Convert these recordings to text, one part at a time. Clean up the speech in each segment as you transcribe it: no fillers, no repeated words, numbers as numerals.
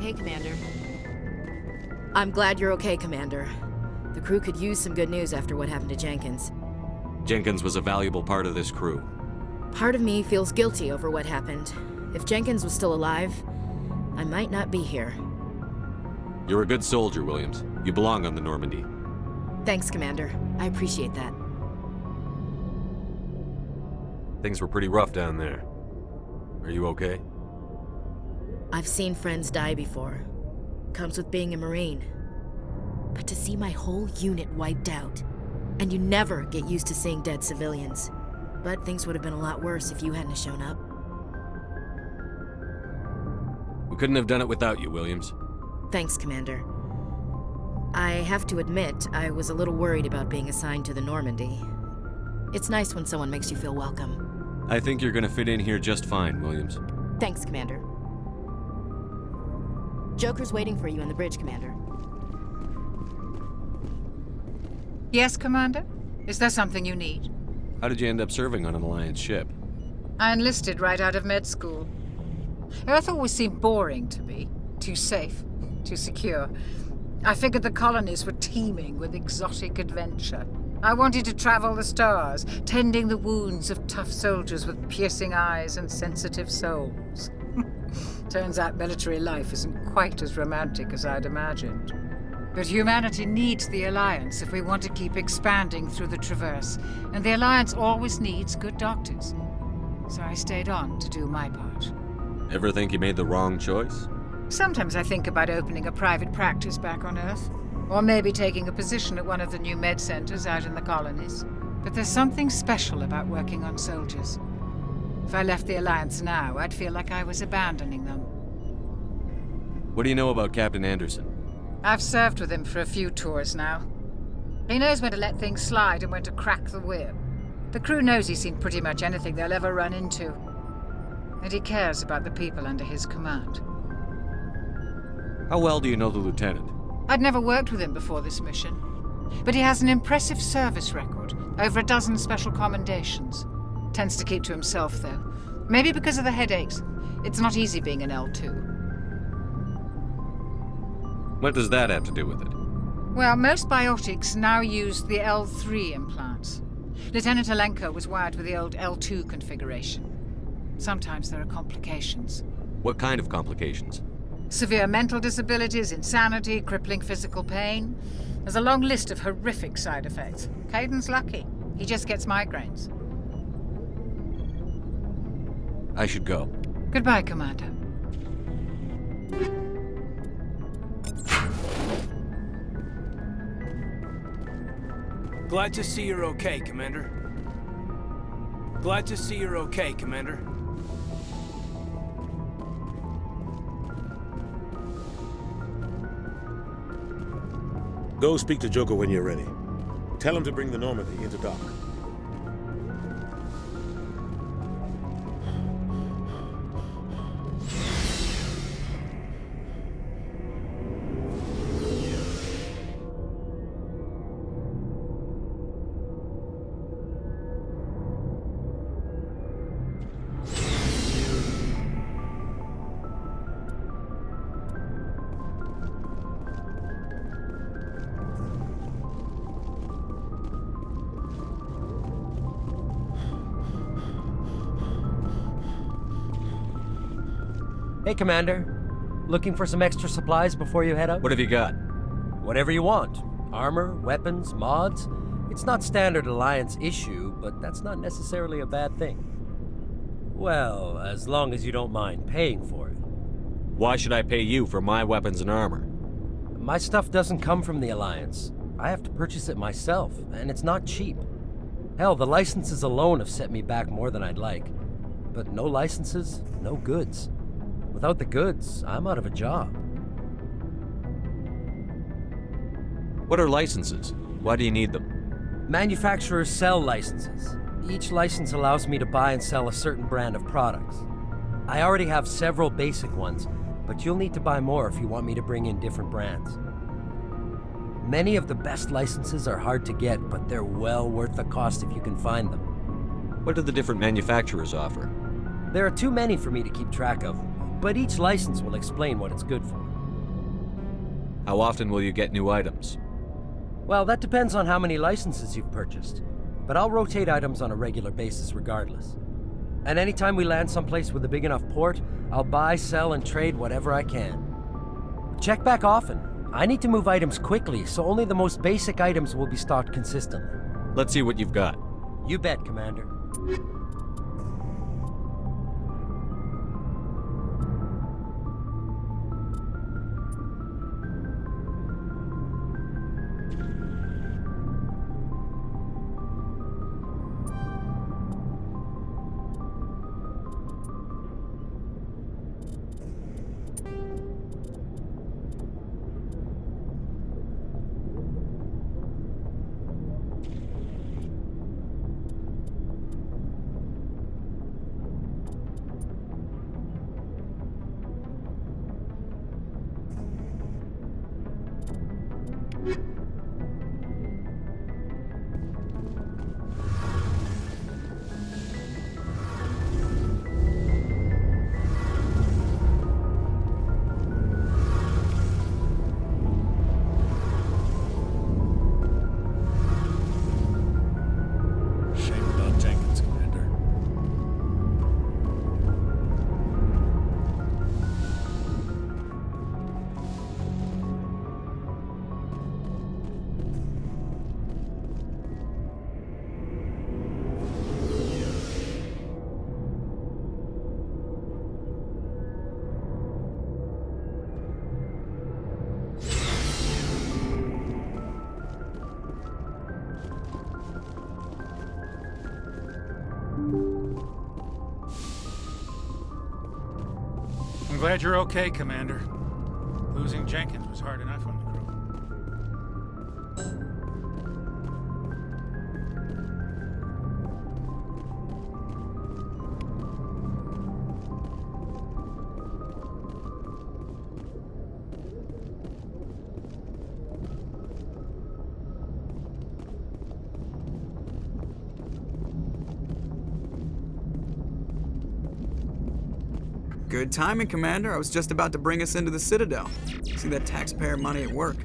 okay, Commander. I'm glad you're okay, Commander. The crew could use some good news after what happened to Jenkins. Jenkins was a valuable part of this crew. Part of me feels guilty over what happened. If Jenkins was still alive, I might not be here. You're a good soldier, Williams. You belong on the Normandy. Thanks, Commander. I appreciate that. Things were pretty rough down there. Are you okay? I've seen friends die before. Comes with being a Marine. But to see my whole unit wiped out, and you never get used to seeing dead civilians. But things would have been a lot worse if you hadn't shown up. We couldn't have done it without you, Williams. Thanks, Commander. I have to admit, I was a little worried about being assigned to the Normandy. It's nice when someone makes you feel welcome. I think you're gonna fit in here just fine, Williams. Thanks, Commander. Joker's waiting for you on the bridge, Commander. Yes, Commander? Is there something you need? How did you end up serving on an Alliance ship? I enlisted right out of med school. Earth always seemed boring to me. Too safe, too secure. I figured the colonies were teeming with exotic adventure. I wanted to travel the stars, tending the wounds of tough soldiers with piercing eyes and sensitive souls. Turns out military life isn't quite as romantic as I'd imagined. But humanity needs the Alliance if we want to keep expanding through the Traverse, and the Alliance always needs good doctors. So I stayed on to do my part. Ever think you made the wrong choice? Sometimes I think about opening a private practice back on Earth, or maybe taking a position at one of the new med centers out in the colonies. But there's something special about working on soldiers. If I left the Alliance now, I'd feel like I was abandoning them. What do you know about Captain Anderson? I've served with him for a few tours now. He knows when to let things slide and when to crack the whip. The crew knows he's seen pretty much anything they'll ever run into. And he cares about the people under his command. How well do you know the lieutenant? I'd never worked with him before this mission. But he has an impressive service record, over a dozen special commendations. Tends to keep to himself, though. Maybe because of the headaches. It's not easy being an L2. What does that have to do with it? Well, most biotics now use the L3 implants. Lieutenant Alenko was wired with the old L2 configuration. Sometimes there are complications. What kind of complications? Severe mental disabilities, insanity, crippling physical pain. There's a long list of horrific side effects. Caden's lucky. He just gets migraines. I should go. Goodbye, Commander. Glad to see you're okay, Commander. Glad to see you're okay, Commander. Go speak to Joker when you're ready. Tell him to bring the Normandy into dock. Hey, Commander. Looking for some extra supplies before you head out? What have you got? Whatever you want. Armor, weapons, mods. It's not standard Alliance issue, but that's not necessarily a bad thing. Well, as long as you don't mind paying for it. Why should I pay you for my weapons and armor? My stuff doesn't come from the Alliance. I have to purchase it myself, and it's not cheap. Hell, the licenses alone have set me back more than I'd like. But no licenses, no goods. Without the goods, I'm out of a job. What are licenses? Why do you need them? Manufacturers sell licenses. Each license allows me to buy and sell a certain brand of products. I already have several basic ones, but you'll need to buy more if you want me to bring in different brands. Many of the best licenses are hard to get, but they're well worth the cost if you can find them. What do the different manufacturers offer? There are too many for me to keep track of, but each license will explain what it's good for. How often will you get new items? Well, that depends on how many licenses you've purchased. But I'll rotate items on a regular basis regardless. And anytime we land someplace with a big enough port, I'll buy, sell, and trade whatever I can. Check back often. I need to move items quickly, so only the most basic items will be stocked consistently. Let's see what you've got. You bet, Commander. I'm glad you're okay, Commander. Losing Jenkins was hard enough on the crew. Good timing, Commander. I was just about to bring us into the Citadel. See that taxpayer money at work.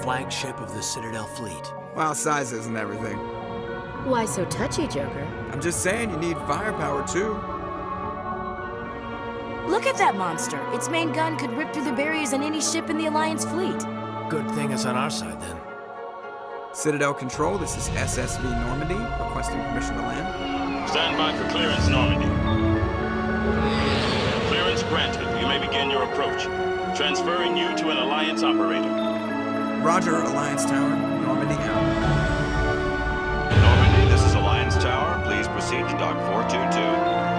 Flagship of the Citadel fleet. Well, size isn't everything. Why so touchy, Joker? I'm just saying you need firepower too. Look at that monster. Its main gun could rip through the barriers in any ship in the Alliance fleet. Good thing it's on our side then. Citadel Control, this is SSV Normandy, requesting permission to land. Stand by for clearance, Normandy. Clearance granted. You may begin your approach. Transferring you to an Alliance operator. Roger, Alliance Tower. Normandy out. Normandy, this is Alliance Tower. Please proceed to Dock 422.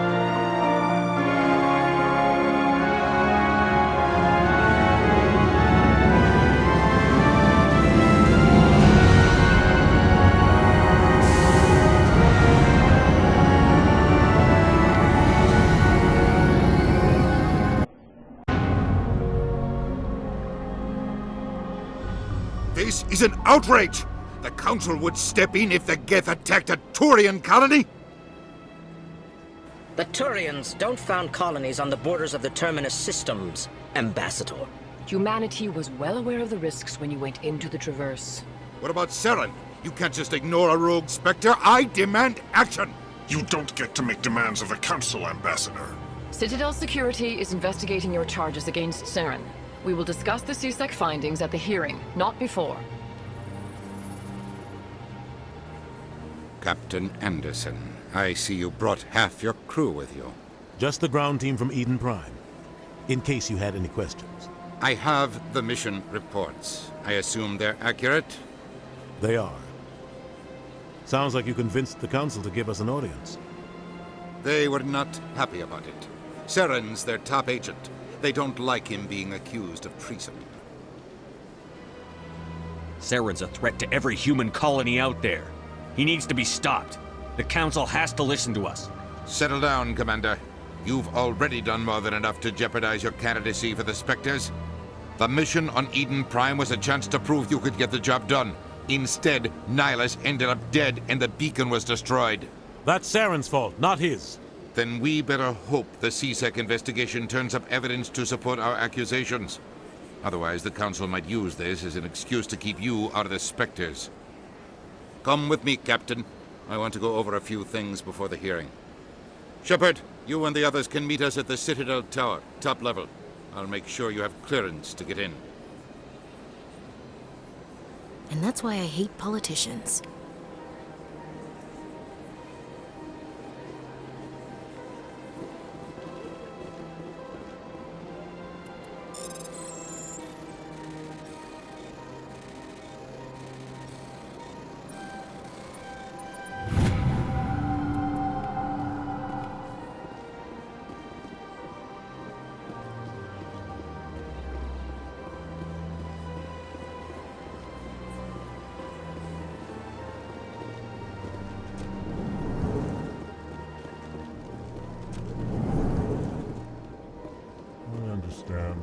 This is an outrage! The Council would step in if the Geth attacked a Turian colony! The Turians don't found colonies on the borders of the Terminus systems, Ambassador. Humanity was well aware of the risks when you went into the Traverse. What about Saren? You can't just ignore a rogue Spectre. I demand action! You don't get to make demands of the Council, Ambassador. Citadel Security is investigating your charges against Saren. We will discuss the CSEC findings at the hearing, not before. Captain Anderson, I see you brought half your crew with you. Just the ground team from Eden Prime, in case you had any questions. I have the mission reports. I assume they're accurate? They are. Sounds like you convinced the Council to give us an audience. They were not happy about it. Saren's their top agent. They don't like him being accused of treason. Saren's a threat to every human colony out there. He needs to be stopped. The Council has to listen to us. Settle down, Commander. You've already done more than enough to jeopardize your candidacy for the Spectres. The mission on Eden Prime was a chance to prove you could get the job done. Instead, Nihilus ended up dead and the beacon was destroyed. That's Saren's fault, not his. Then we better hope the CSEC investigation turns up evidence to support our accusations. Otherwise, the Council might use this as an excuse to keep you out of the Spectres. Come with me, Captain. I want to go over a few things before the hearing. Shepard, you and the others can meet us at the Citadel Tower, top level. I'll make sure you have clearance to get in. And that's why I hate politicians.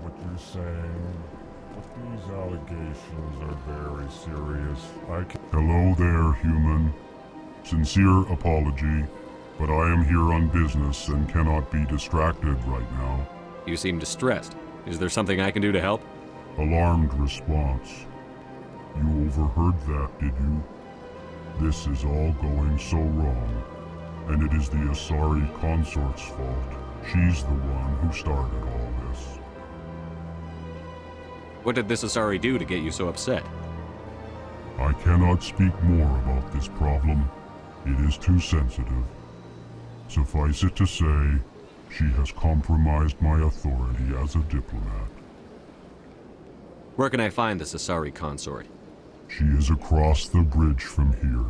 What you're saying, but these allegations are very serious. Hello there, human. Sincere apology, but I am here on business and cannot be distracted right now. You seem distressed. Is there something I can do to help? Alarmed response. You overheard that, did you? This is all going so wrong, and it is the Asari consort's fault. She's the one who started all this. What did this Asari do to get you so upset? I cannot speak more about this problem. It is too sensitive. Suffice it to say, she has compromised my authority as a diplomat. Where can I find this Asari consort? She is across the bridge from here.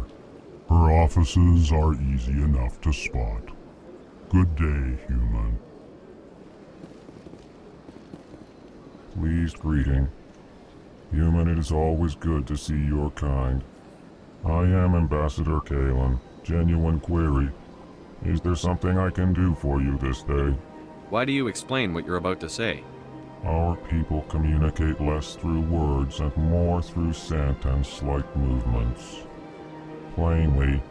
Her offices are easy enough to spot. Good day, human. Pleased greeting. Human, it is always good to see your kind. I am Ambassador Kalen. Genuine query. Is there something I can do for you this day? Why do you explain what you're about to say? Our people communicate less through words and more through scent and slight movements. Plainly,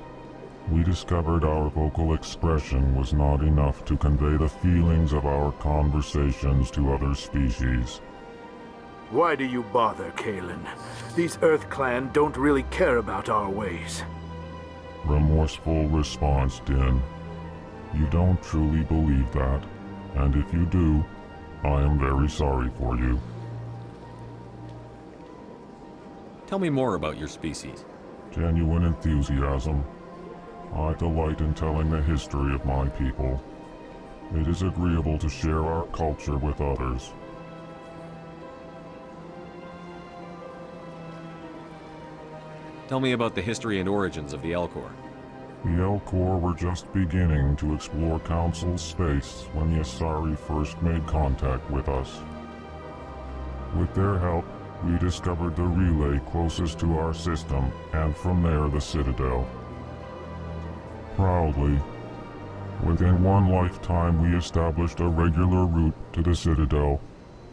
we discovered our vocal expression was not enough to convey the feelings of our conversations to other species. Why do you bother, Kalen? These Earth Clan don't really care about our ways. Remorseful response, Din. You don't truly believe that, and if you do, I am very sorry for you. Tell me more about your species. Genuine enthusiasm. I delight in telling the history of my people. It is agreeable to share our culture with others. Tell me about the history and origins of the Elcor. The Elcor were just beginning to explore Council space when the Asari first made contact with us. With their help, we discovered the relay closest to our system, and from there the Citadel. Proudly, within one lifetime we established a regular route to the Citadel,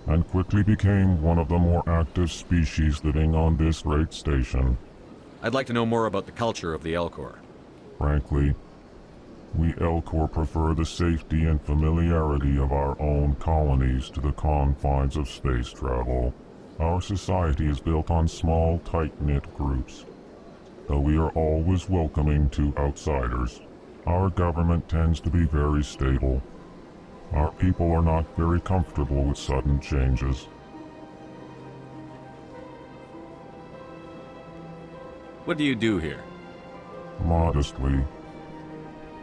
and quickly became one of the more active species living on this great station. I'd like to know more about the culture of the Elcor. Frankly, we Elcor prefer the safety and familiarity of our own colonies to the confines of space travel. Our society is built on small, tight-knit groups. Though we are always welcoming to outsiders, our government tends to be very stable. Our people are not very comfortable with sudden changes. What do you do here? Modestly,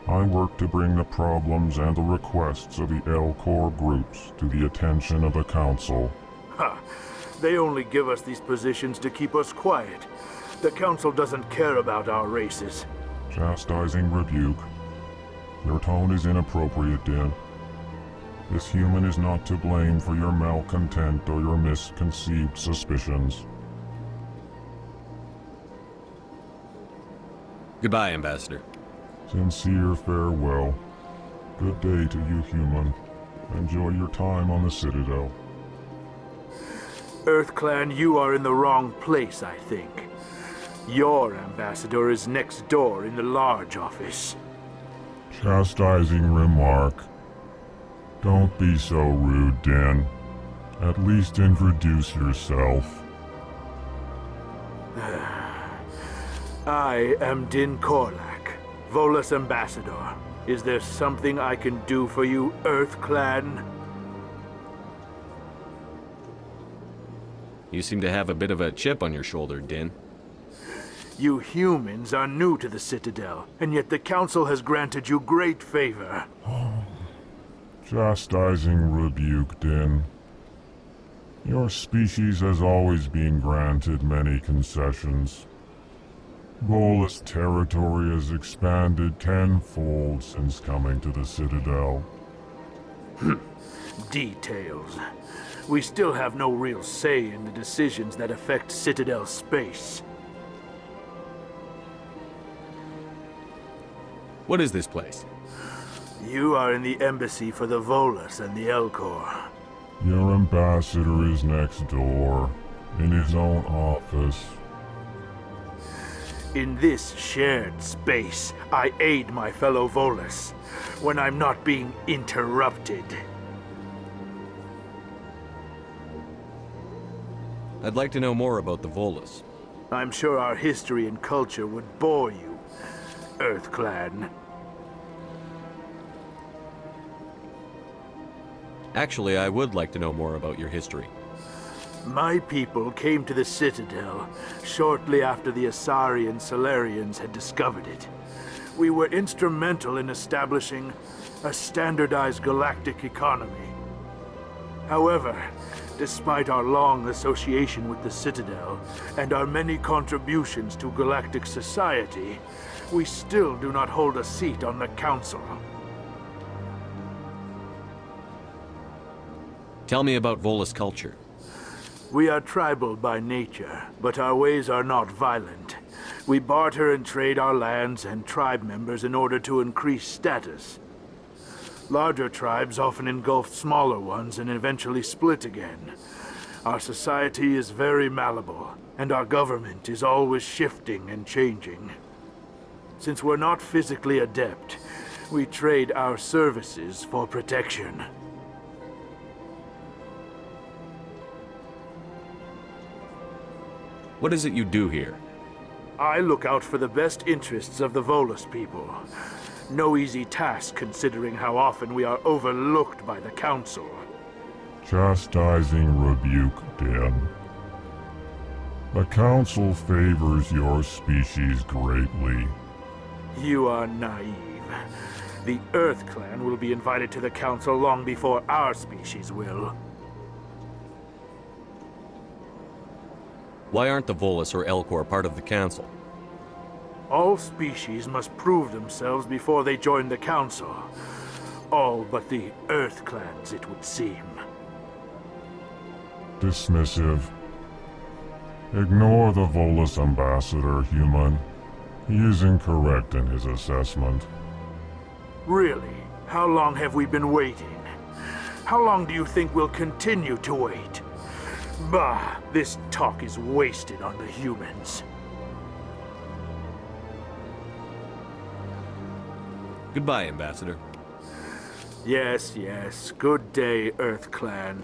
I work to bring the problems and the requests of the Elcor groups to the attention of the Council. Ha! They only give us these positions to keep us quiet. The Council doesn't care about our races. Chastising rebuke. Your tone is inappropriate, Din. This human is not to blame for your malcontent or your misconceived suspicions. Goodbye, Ambassador. Sincere farewell. Good day to you, human. Enjoy your time on the Citadel. EarthClan, you are in the wrong place, I think. Your ambassador is next door in the large office. Chastising remark. Don't be so rude, Din. At least introduce yourself. I am Din Korlak, Volus ambassador. Is there something I can do for you, EarthClan? You seem to have a bit of a chip on your shoulder, Din. You humans are new to the Citadel, and yet the Council has granted you great favor. Chastising rebuke, Din. Your species has always been granted many concessions. Volus territory has expanded tenfold since coming to the Citadel. Details. We still have no real say in the decisions that affect Citadel space. What is this place? You are in the embassy for the Volus and the Elcor. Your ambassador is next door, in his own office. In this shared space, I aid my fellow Volus when I'm not being interrupted. I'd like to know more about the Volus. I'm sure our history and culture would bore you, EarthClan. Actually, I would like to know more about your history. My people came to the Citadel shortly after the Asari and Solarians had discovered it. We were instrumental in establishing a standardized galactic economy. However, despite our long association with the Citadel and our many contributions to galactic society, we still do not hold a seat on the Council. Tell me about Volus culture. We are tribal by nature, but our ways are not violent. We barter and trade our lands and tribe members in order to increase status. Larger tribes often engulf smaller ones and eventually split again. Our society is very malleable, and our government is always shifting and changing. Since we're not physically adept, we trade our services for protection. What is it you do here? I look out for the best interests of the Volus people. No easy task considering how often we are overlooked by the Council. Chastising rebuke, Din. The Council favors your species greatly. You are naive. The EarthClan will be invited to the Council long before our species will. Why aren't the Volus or Elcor part of the Council? All species must prove themselves before they join the Council. All but the EarthClans, it would seem. Dismissive. Ignore the Volus ambassador, human. He is incorrect in his assessment. Really? How long have we been waiting? How long do you think we'll continue to wait? Bah, this talk is wasted on the humans. Goodbye, Ambassador. Yes, yes. Good day, EarthClan.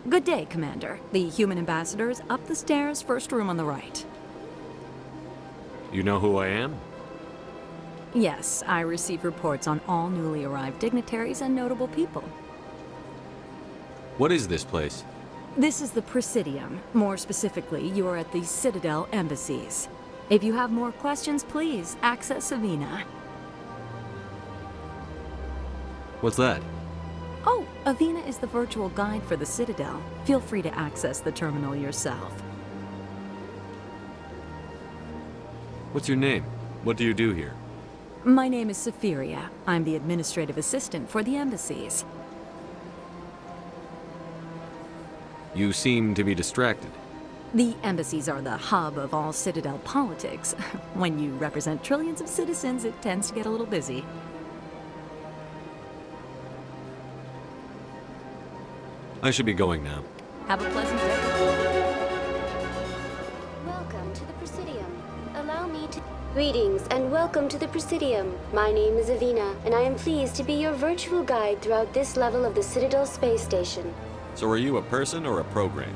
Good day, Commander. The human ambassador is up the stairs, first room on the right. You know who I am? Yes, I receive reports on all newly arrived dignitaries and notable people. What is this place? This is the Presidium. More specifically, you are at the Citadel embassies. If you have more questions, please access Avina. What's that? Oh, Avina is the virtual guide for the Citadel. Feel free to access the terminal yourself. What's your name? What do you do here? My name is Safiria. I'm the administrative assistant for the embassies. You seem to be distracted. The embassies are the hub of all Citadel politics. When you represent trillions of citizens, it tends to get a little busy. I should be going now. Have a pleasant day. Welcome to the Presidium. Allow me to... Greetings and welcome to the Presidium. My name is Avina, and I am pleased to be your virtual guide throughout this level of the Citadel space station. So are you a person or a program?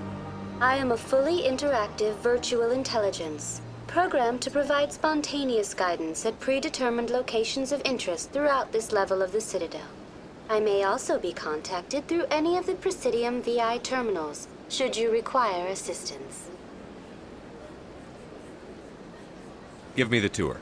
I am a fully interactive virtual intelligence, programmed to provide spontaneous guidance at predetermined locations of interest throughout this level of the Citadel. I may also be contacted through any of the Presidium VI terminals, should you require assistance. Give me the tour.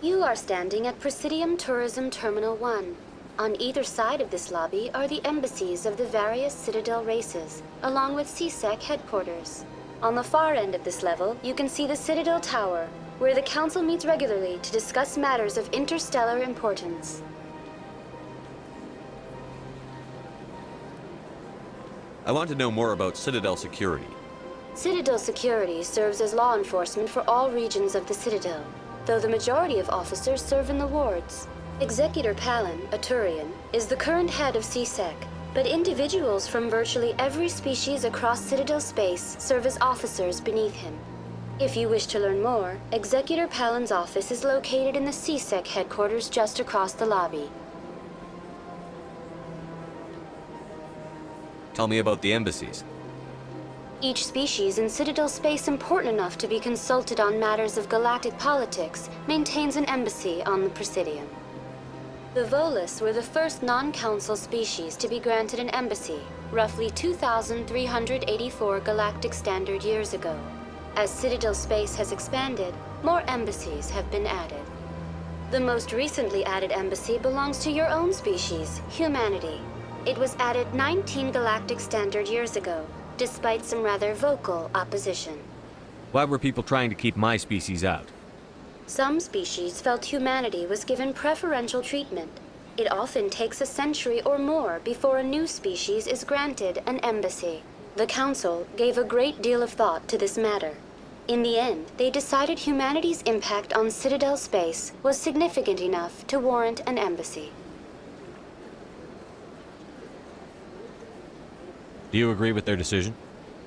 You are standing at Presidium Tourism Terminal 1. On either side of this lobby are the embassies of the various Citadel races, along with CSEC headquarters. On the far end of this level, you can see the Citadel Tower, where the Council meets regularly to discuss matters of interstellar importance. I want to know more about Citadel security. Citadel security serves as law enforcement for all regions of the Citadel, though the majority of officers serve in the wards. Executor Palin, a Turian, is the current head of CSEC, but individuals from virtually every species across Citadel space serve as officers beneath him. If you wish to learn more, Executor Palin's office is located in the CSEC headquarters just across the lobby. Tell me about the embassies. Each species in Citadel space important enough to be consulted on matters of galactic politics maintains an embassy on the Presidium. The Volus were the first non-council species to be granted an embassy, roughly 2,384 galactic standard years ago. As Citadel space has expanded, more embassies have been added. The most recently added embassy belongs to your own species, humanity. It was added 19 galactic standard years ago, despite some rather vocal opposition. Why were people trying to keep my species out? Some species felt humanity was given preferential treatment. It often takes a century or more before a new species is granted an embassy. The Council gave a great deal of thought to this matter. In the end, they decided humanity's impact on Citadel space was significant enough to warrant an embassy. Do you agree with their decision?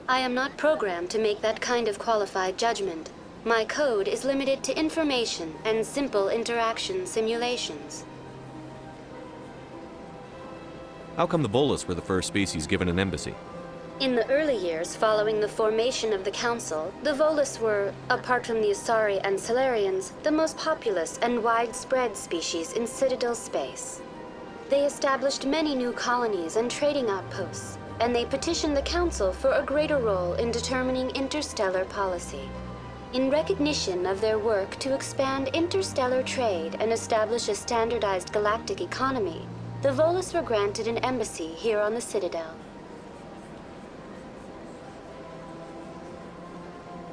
I am not programmed to make that kind of qualified judgment. My code is limited to information and simple interaction simulations. How come the Volus were the first species given an embassy? In the early years following the formation of the Council, the Volus were, apart from the Asari and Solarians, the most populous and widespread species in Citadel space. They established many new colonies and trading outposts, and they petitioned the Council for a greater role in determining interstellar policy. In recognition of their work to expand interstellar trade and establish a standardized galactic economy, the Volus were granted an embassy here on the Citadel.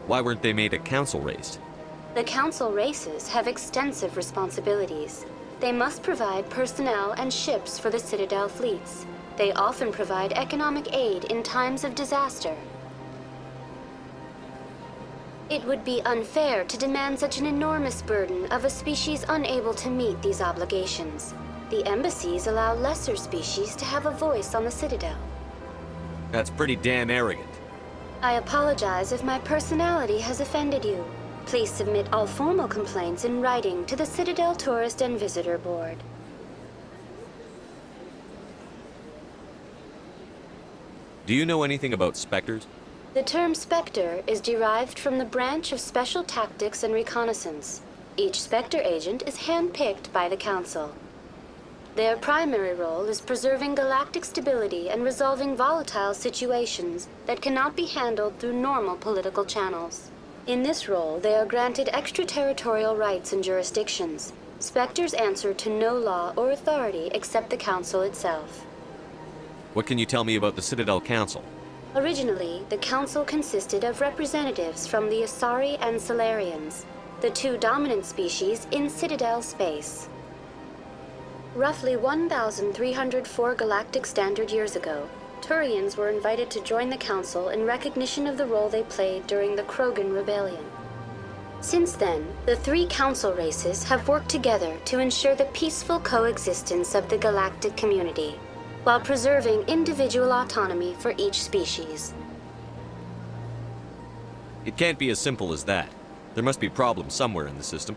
Why weren't they made a council race? The Council races have extensive responsibilities. They must provide personnel and ships for the Citadel fleets. They often provide economic aid in times of disaster. It would be unfair to demand such an enormous burden of a species unable to meet these obligations. The embassies allow lesser species to have a voice on the Citadel. That's pretty damn arrogant. I apologize if my personality has offended you. Please submit all formal complaints in writing to the Citadel Tourist and Visitor Board. Do you know anything about specters? The term Spectre is derived from the branch of Special Tactics and Reconnaissance. Each Spectre agent is hand-picked by the Council. Their primary role is preserving galactic stability and resolving volatile situations that cannot be handled through normal political channels. In this role, they are granted extraterritorial rights and jurisdictions. Spectres answer to no law or authority except the Council itself. What can you tell me about the Citadel Council? Originally, the Council consisted of representatives from the Asari and Solarians, the two dominant species in Citadel space. Roughly 1,304 galactic standard years ago, Turians were invited to join the Council in recognition of the role they played during the Krogan Rebellion. Since then, the three Council races have worked together to ensure the peaceful coexistence of the galactic community, while preserving individual autonomy for each species. It can't be as simple as that. There must be problems somewhere in the system.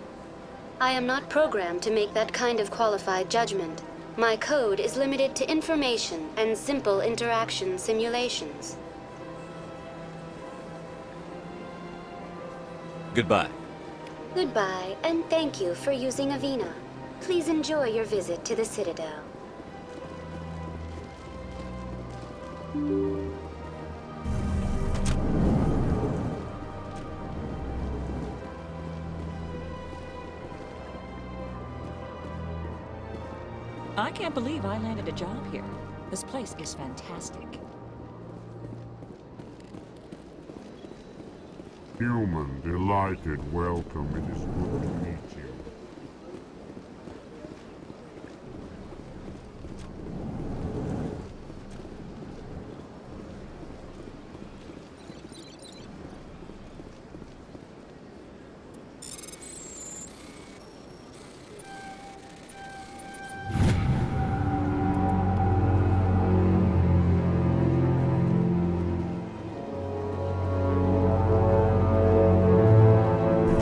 I am not programmed to make that kind of qualified judgment. My code is limited to information and simple interaction simulations. Goodbye. Goodbye, and thank you for using Avina. Please enjoy your visit to the Citadel. I can't believe I landed a job here. This place is fantastic. Human, delighted, welcome. It is good to meet you.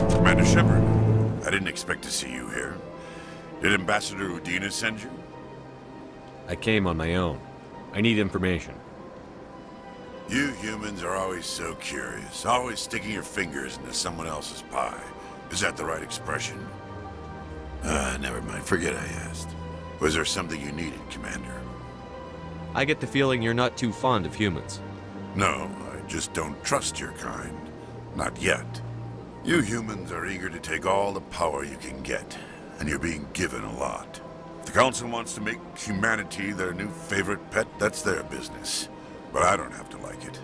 Commander Shepard, I didn't expect to see you here. Did Ambassador Udina send you? I came on my own. I need information. You humans are always so curious, always sticking your fingers into someone else's pie. Is that the right expression? Never mind. Forget I asked. Was there something you needed, Commander? I get the feeling you're not too fond of humans. No, I just don't trust your kind. Not yet. You humans are eager to take all the power you can get, and you're being given a lot. If the Council wants to make humanity their new favorite pet, that's their business. But I don't have to like it.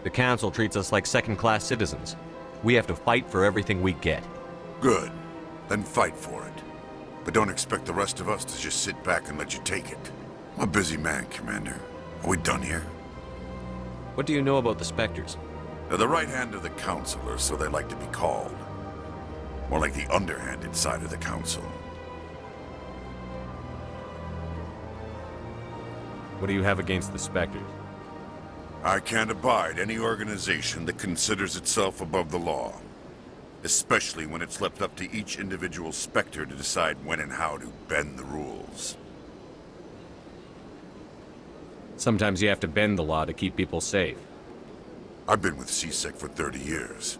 The Council treats us like second-class citizens. We have to fight for everything we get. Good. Then fight for it. But don't expect the rest of us to just sit back and let you take it. I'm a busy man, Commander. Are we done here? What do you know about the Spectres? They're the right hand of the Council, or so they like to be called. More like the underhanded side of the Council. What do you have against the Spectres? I can't abide any organization that considers itself above the law. Especially when it's left up to each individual Spectre to decide when and how to bend the rules. Sometimes you have to bend the law to keep people safe. I've been with CSEC for 30 years.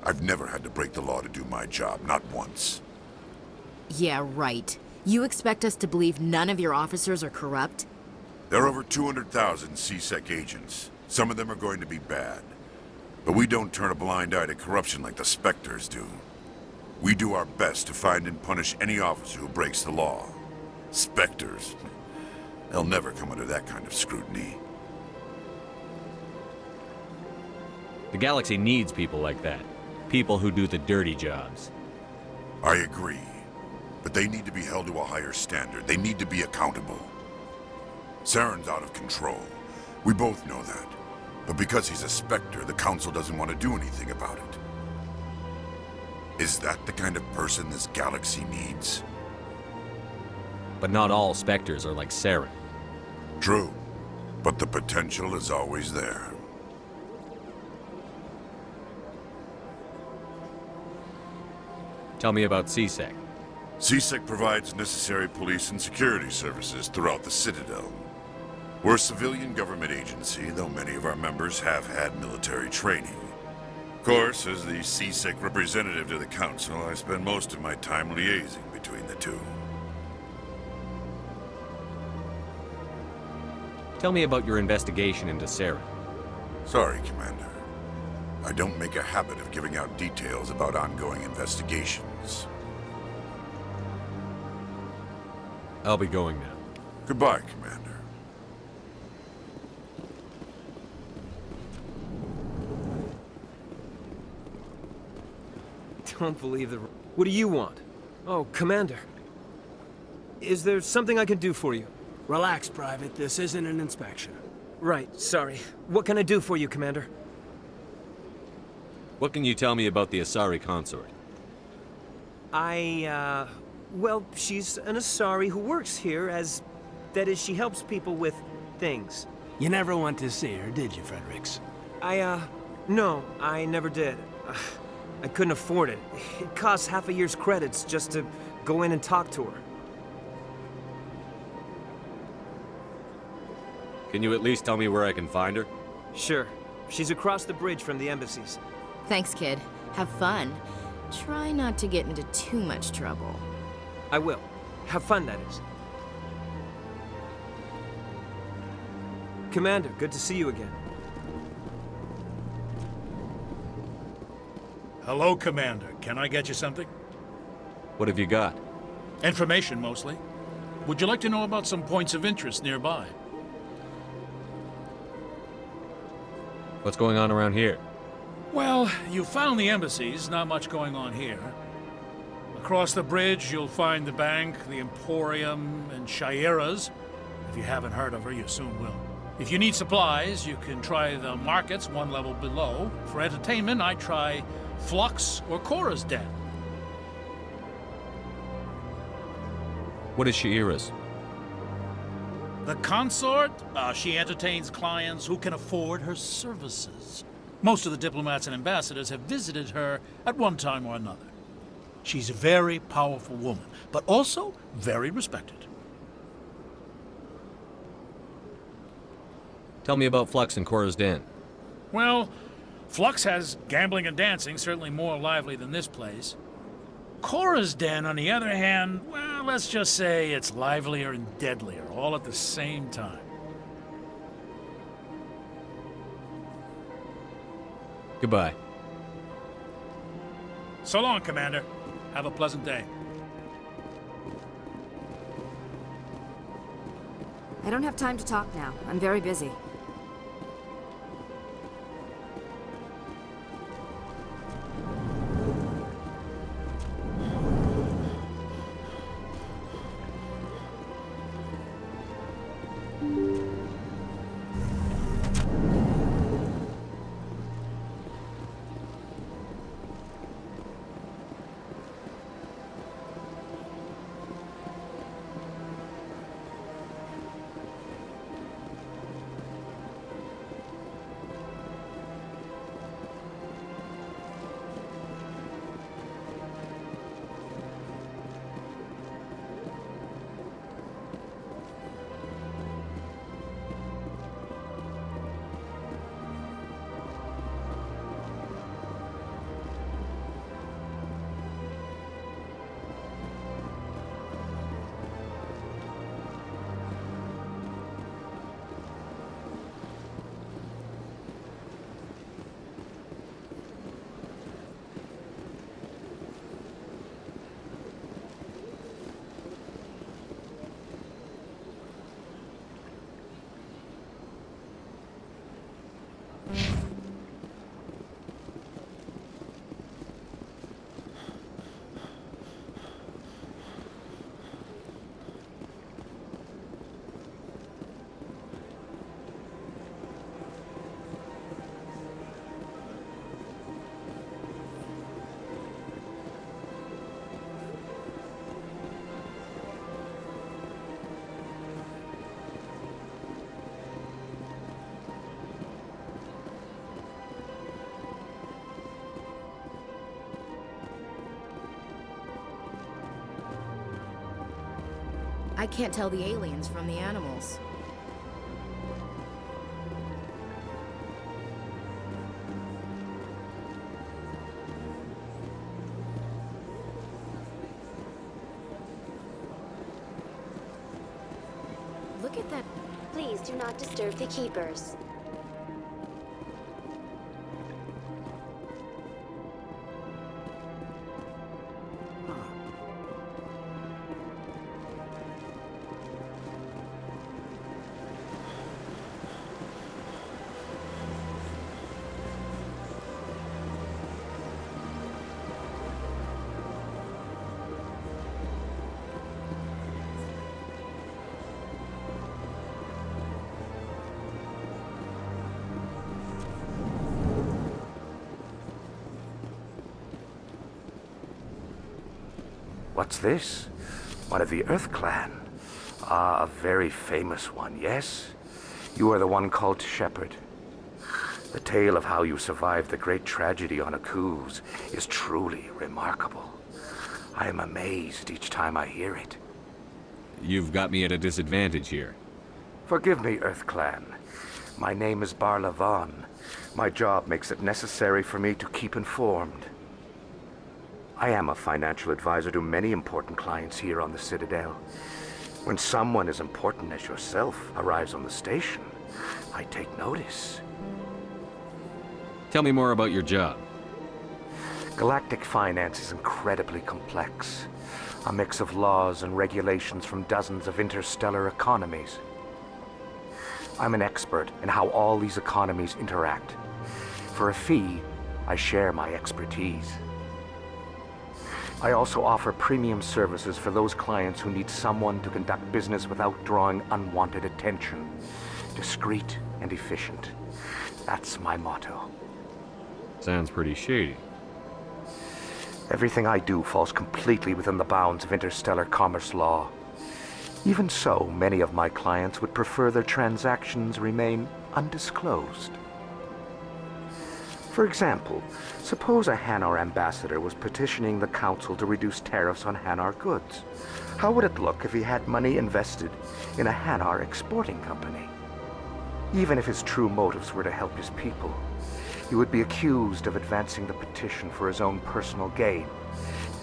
I've never had to break the law to do my job, not once. Yeah, right. You expect us to believe none of your officers are corrupt? There are over 200,000 CSEC agents. Some of them are going to be bad. But we don't turn a blind eye to corruption like the Spectres do. We do our best to find and punish any officer who breaks the law. Spectres. They'll never come under that kind of scrutiny. The galaxy needs people like that. People who do the dirty jobs. I agree. But they need to be held to a higher standard. They need to be accountable. Saren's out of control. We both know that. But because he's a Spectre, the Council doesn't want to do anything about it. Is that the kind of person this galaxy needs? But not all Spectres are like Saren. True. But the potential is always there. Tell me about CSEC. CSEC provides necessary police and security services throughout the Citadel. We're a civilian government agency, though many of our members have had military training. Of course, as the CSEC representative to the Council, I spend most of my time liaising between the two. Tell me about your investigation into Sarah. Sorry, Commander. I don't make a habit of giving out details about ongoing investigations. I'll be going now. Goodbye, Commander. Don't believe the... What do you want? Oh, Commander. Is there something I can do for you? Relax, Private. This isn't an inspection. Right, sorry. What can I do for you, Commander? What can you tell me about the Asari consort? Well, she's an Asari who works here as... That is, she helps people with things. You never went to see her, did you, Fredericks? No, I never did. I couldn't afford it. It costs half a year's credits just to go in and talk to her. Can you at least tell me where I can find her? Sure. She's across the bridge from the embassies. Thanks, kid. Have fun. Try not to get into too much trouble. I will. Have fun, that is. Commander, good to see you again. Hello, Commander. Can I get you something? What have you got? Information, mostly. Would you like to know about some points of interest nearby? What's going on around here? Well, you found the embassies. Not much going on here. Across the bridge, you'll find the bank, the Emporium, and Shaira's. If you haven't heard of her, you soon will. If you need supplies, you can try the markets one level below. For entertainment, I try Flux or Cora's Den. What is Shaira's? The consort? She entertains clients who can afford her services. Most of the diplomats and ambassadors have visited her at one time or another. She's a very powerful woman, but also very respected. Tell me about Flux and Cora's Den. Well, Flux has gambling and dancing, certainly more lively than this place. Cora's Den, on the other hand, well, let's just say it's livelier and deadlier, all at the same time. Goodbye. So long, Commander. Have a pleasant day. I don't have time to talk now. I'm very busy. I can't tell the aliens from the animals. Please do not disturb the keepers. What's this? One of the Earth Clan. Ah, a very famous one, yes? You are the one called Shepherd. The tale of how you survived the great tragedy on Akuz is truly remarkable. I am amazed each time I hear it. You've got me at a disadvantage here. Forgive me, Earth Clan. My name is Barla Vaughn. My job makes it necessary for me to keep informed. I am a financial advisor to many important clients here on the Citadel. When someone as important as yourself arrives on the station, I take notice. Tell me more about your job. Galactic finance is incredibly complex. A mix of laws and regulations from dozens of interstellar economies. I'm an expert in how all these economies interact. For a fee, I share my expertise. I also offer premium services for those clients who need someone to conduct business without drawing unwanted attention. Discreet and efficient. That's my motto. Sounds pretty shady. Everything I do falls completely within the bounds of interstellar commerce law. Even so, many of my clients would prefer their transactions remain undisclosed. For example, suppose a Hanar ambassador was petitioning the council to reduce tariffs on Hanar goods. How would it look if he had money invested in a Hanar exporting company? Even if his true motives were to help his people, he would be accused of advancing the petition for his own personal gain.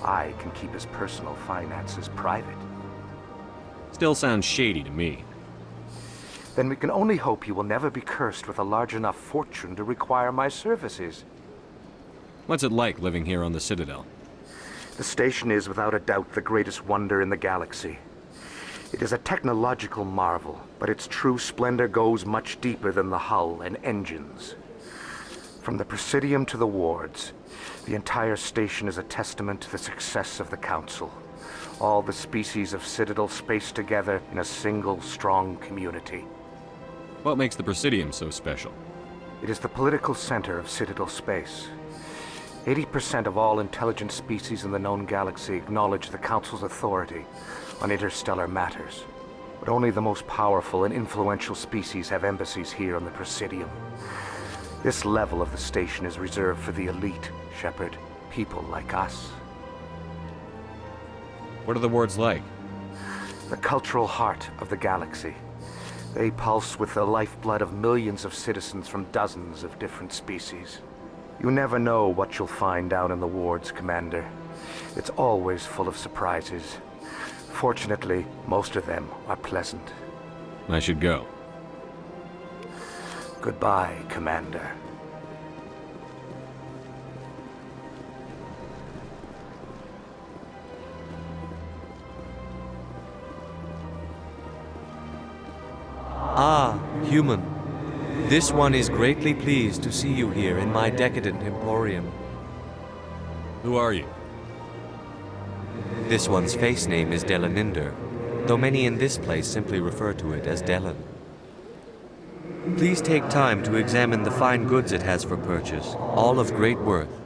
I can keep his personal finances private. Still sounds shady to me. Then we can only hope he will never be cursed with a large enough fortune to require my services. What's it like living here on the Citadel? The station is without a doubt the greatest wonder in the galaxy. It is a technological marvel, but its true splendor goes much deeper than the hull and engines. From the Presidium to the wards, the entire station is a testament to the success of the Council. All the species of Citadel spaced together in a single, strong community. What makes the Presidium so special? It is the political center of Citadel space. 80% of all intelligent species in the known galaxy acknowledge the Council's authority on interstellar matters. But only the most powerful and influential species have embassies here on the Presidium. This level of the station is reserved for the elite, Shepard. People like us. What are the wards like? The cultural heart of the galaxy. They pulse with the lifeblood of millions of citizens from dozens of different species. You never know what you'll find down in the wards, Commander. It's always full of surprises. Fortunately, most of them are pleasant. I should go. Goodbye, Commander. Ah, human. This one is greatly pleased to see you here in my decadent emporium. Who are you? This one's face name is Delaninder, though many in this place simply refer to it as Delan. Please take time to examine the fine goods it has for purchase, all of great worth.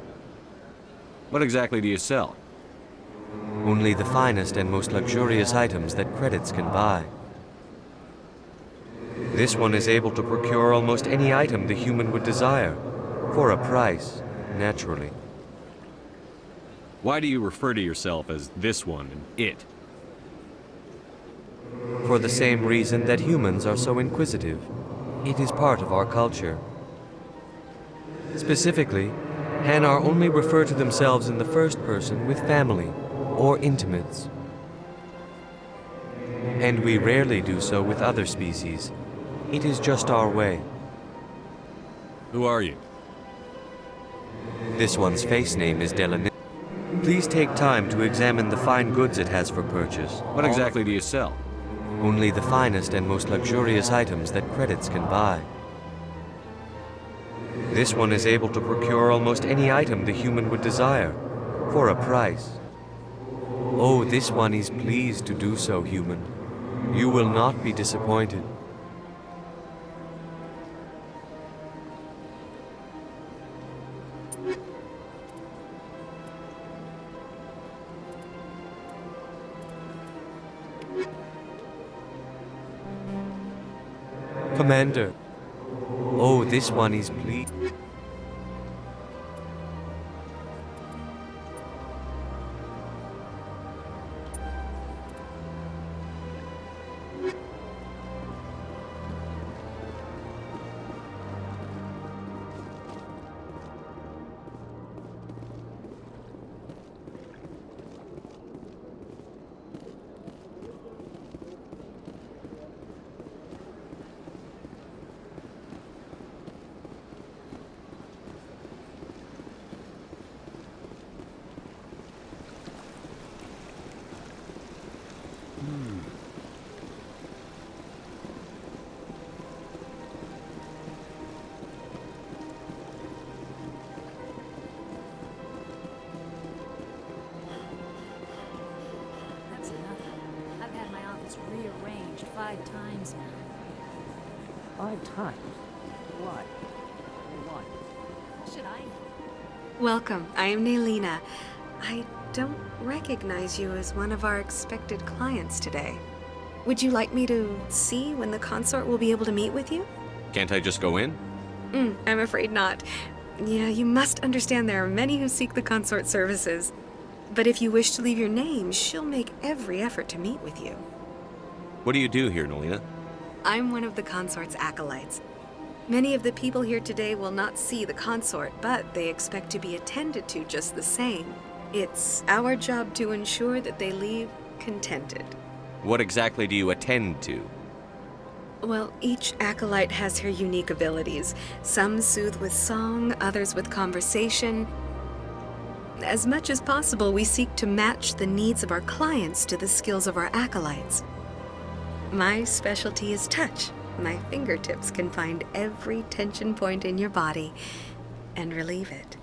What exactly do you sell? Only the finest and most luxurious items that credits can buy. This one is able to procure almost any item the human would desire, for a price, naturally. Why do you refer to yourself as this one and it? For the same reason that humans are so inquisitive. It is part of our culture. Specifically, Hanar only refer to themselves in the first person with family or intimates. And we rarely do so with other species, It is just our way. Who are you? This one's face name is Delaninder. Please take time to examine the fine goods it has for purchase. What exactly do you sell? Only the finest and most luxurious items that credits can buy. This one is able to procure almost any item the human would desire, for a price. Oh, this one is pleased to do so, human. You will not be disappointed. Commander. Oh, this one is pleased. That's nothing. I've had my office rearranged 5 times now. 5 times? Why? Why? Should I know? Welcome. I am Naylina. I don't recognize you as one of our expected clients today. Would you like me to see when the consort will be able to meet with you? Can't I just go in? I'm afraid not. Yeah, you must understand there are many who seek the consort services. But if you wish to leave your name, she'll make every effort to meet with you. What do you do here, Nolina? I'm one of the consort's acolytes. Many of the people here today will not see the consort, but they expect to be attended to just the same. It's our job to ensure that they leave contented. What exactly do you attend to? Well, each acolyte has her unique abilities. Some soothe with song, others with conversation. As much as possible, we seek to match the needs of our clients to the skills of our acolytes. My specialty is touch. My fingertips can find every tension point in your body and relieve it.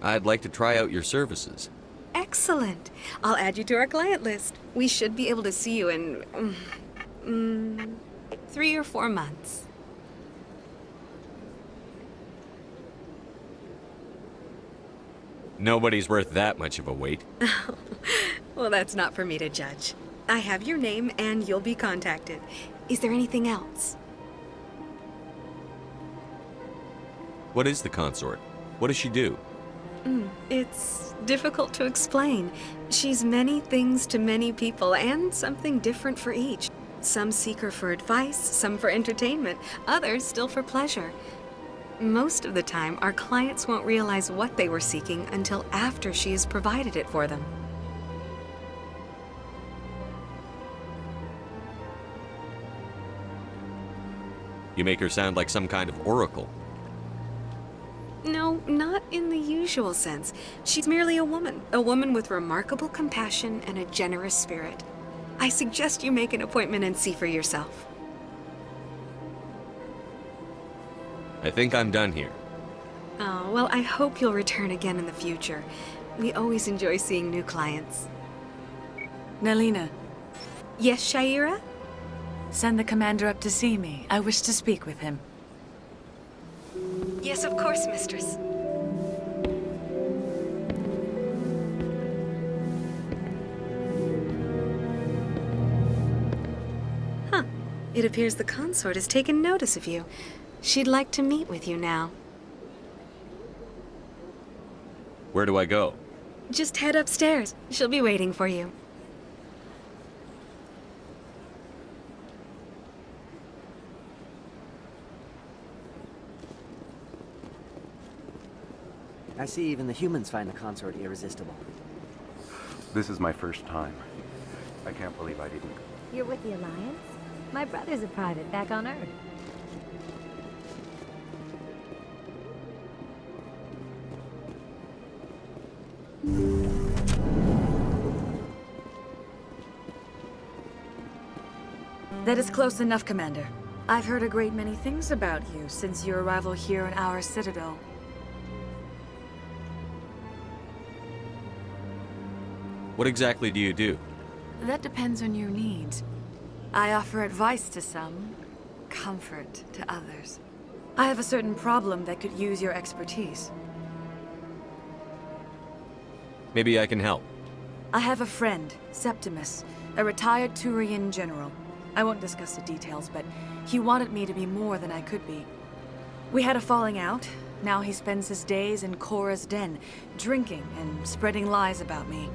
I'd like to try out your services. Excellent. I'll add you to our client list. We should be able to see you in 3 or 4 months. Nobody's worth that much of a wait. Well, that's not for me to judge. I have your name and you'll be contacted. Is there anything else? What is the consort? What does she do? It's difficult to explain. She's many things to many people and something different for each. Some seek her for advice, some for entertainment, others still for pleasure. Most of the time, our clients won't realize what they were seeking until after she has provided it for them. You make her sound like some kind of oracle. No, not in the usual sense. She's merely a woman with remarkable compassion and a generous spirit. I suggest you make an appointment and see for yourself. I think I'm done here. Oh, well, I hope you'll return again in the future. We always enjoy seeing new clients. Naylina. Yes, Shaira? Send the commander up to see me. I wish to speak with him. Yes, of course, mistress. Huh. It appears the consort has taken notice of you. She'd like to meet with you now. Where do I go? Just head upstairs. She'll be waiting for you. I see even the humans find the consort irresistible. This is my first time. I can't believe I didn't. You're with the Alliance? My brother's a private back on Earth. That is close enough, Commander. I've heard a great many things about you since your arrival here in our Citadel. What exactly do you do? That depends on your needs. I offer advice to some, comfort to others. I have a certain problem that could use your expertise. Maybe I can help. I have a friend, Septimus, a retired Turian general. I won't discuss the details, but he wanted me to be more than I could be. We had a falling out. Now he spends his days in Korra's den, drinking and spreading lies about me.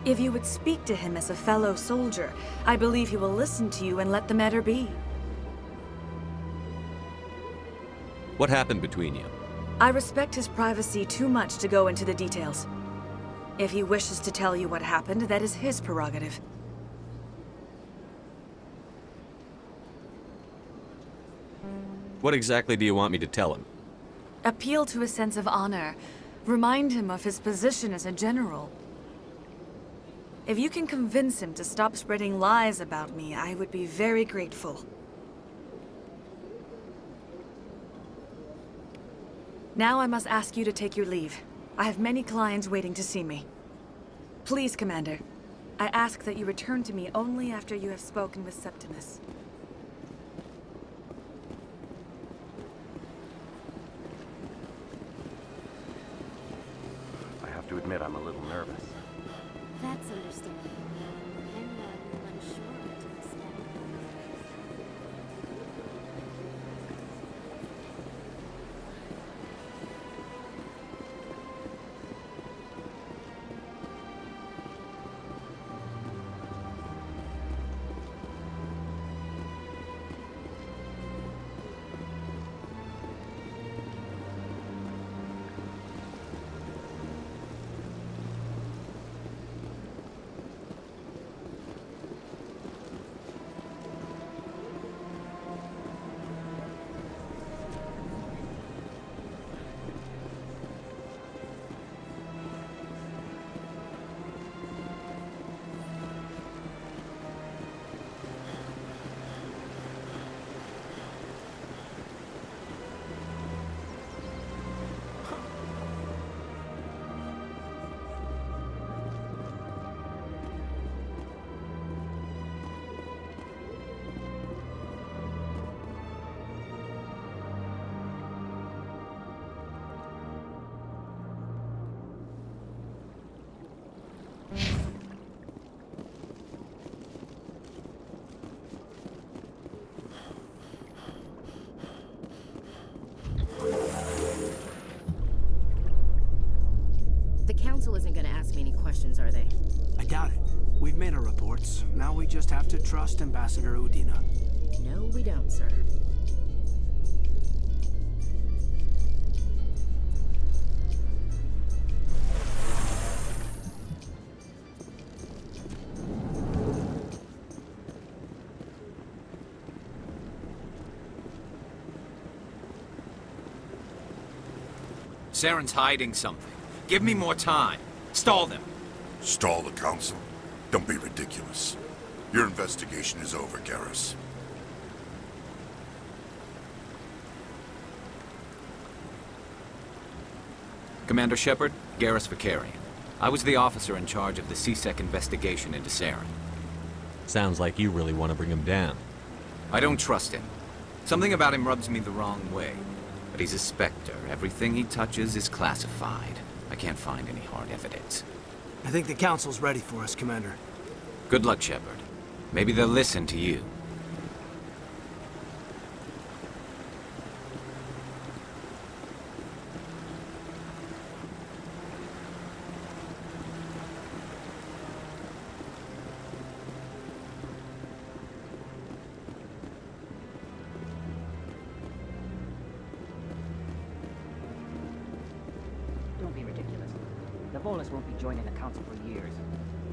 If you would speak to him as a fellow soldier, I believe he will listen to you and let the matter be. What happened between you? I respect his privacy too much to go into the details. If he wishes to tell you what happened, that is his prerogative. What exactly do you want me to tell him? Appeal to his sense of honor. Remind him of his position as a general. If you can convince him to stop spreading lies about me, I would be very grateful. Now I must ask you to take your leave. I have many clients waiting to see me. Please, Commander, I ask that you return to me only after you have spoken with Septimus. I have to admit I'm a little nervous. That's understandable. Anyone unsure what to expect. The Council isn't gonna ask me any questions, are they? I doubt it. We've made our reports. Now we just have to trust Ambassador Udina. No, we don't, sir. Saren's hiding something. Give me more time. Stall them. Stall the Council? Don't be ridiculous. Your investigation is over, Garrus. Commander Shepard, Garrus Vicarian. I was the officer in charge of the CSEC investigation into Saren. Sounds like you really want to bring him down. I don't trust him. Something about him rubs me the wrong way. But he's a Spectre. Everything he touches is classified. I can't find any hard evidence. I think the Council's ready for us, Commander. Good luck, Shepard. Maybe they'll listen to you. Don't be ridiculous. The Volus won't be joining the Council for years.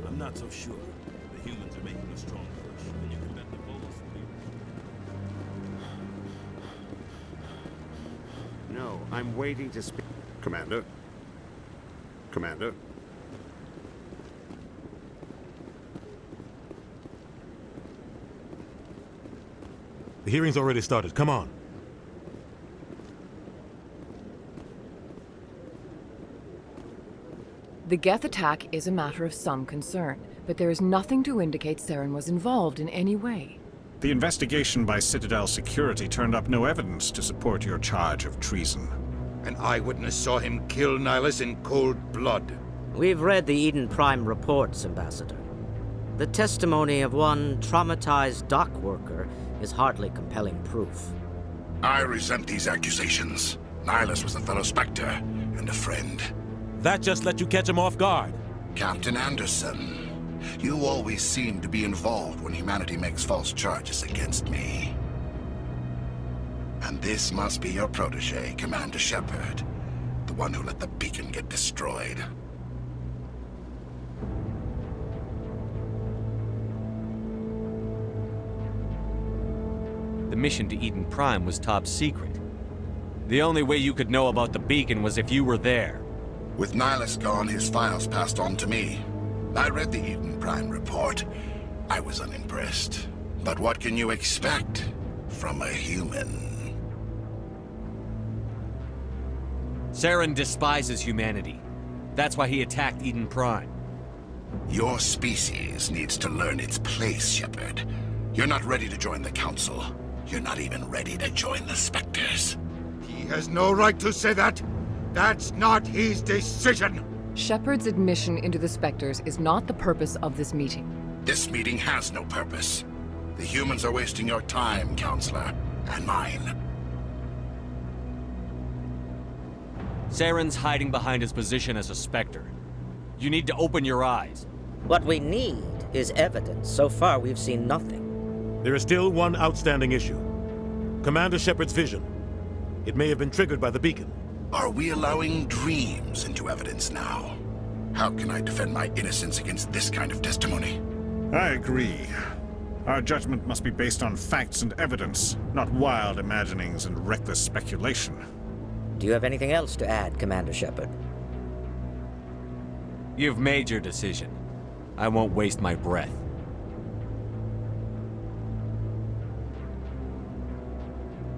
I'm not so sure. The humans are making a strong push, and you can bet the Volus will be... I'm waiting to speak. Commander? Commander? The hearing's already started. Come on. The Geth attack is a matter of some concern, but there is nothing to indicate Saren was involved in any way. The investigation by Citadel security turned up no evidence to support your charge of treason. An eyewitness saw him kill Nihilus in cold blood. We've read the Eden Prime reports, Ambassador. The testimony of one traumatized dock worker is hardly compelling proof. I resent these accusations. Nihilus was a fellow Spectre and a friend. That just let you catch him off guard. Captain Anderson, you always seem to be involved when humanity makes false charges against me. And this must be your protege, Commander Shepard, the one who let the beacon get destroyed. The mission to Eden Prime was top secret. The only way you could know about the beacon was if you were there. With Nihilus gone, his files passed on to me. I read the Eden Prime report. I was unimpressed. But what can you expect from a human? Saren despises humanity. That's why he attacked Eden Prime. Your species needs to learn its place, Shepard. You're not ready to join the Council. You're not even ready to join the Spectres. He has no right to say that. That's not his decision. Shepard's admission into the Spectres is not the purpose of this meeting. This meeting has no purpose. The humans are wasting your time, Counselor, and mine. Saren's hiding behind his position as a Spectre. You need to open your eyes. What we need is evidence. So far, we've seen nothing. There is still one outstanding issue. Commander Shepard's vision. It may have been triggered by the beacon. Are we allowing dreams into evidence now? How can I defend my innocence against this kind of testimony? I agree. Our judgment must be based on facts and evidence, not wild imaginings and reckless speculation. Do you have anything else to add, Commander Shepard? You've made your decision. I won't waste my breath.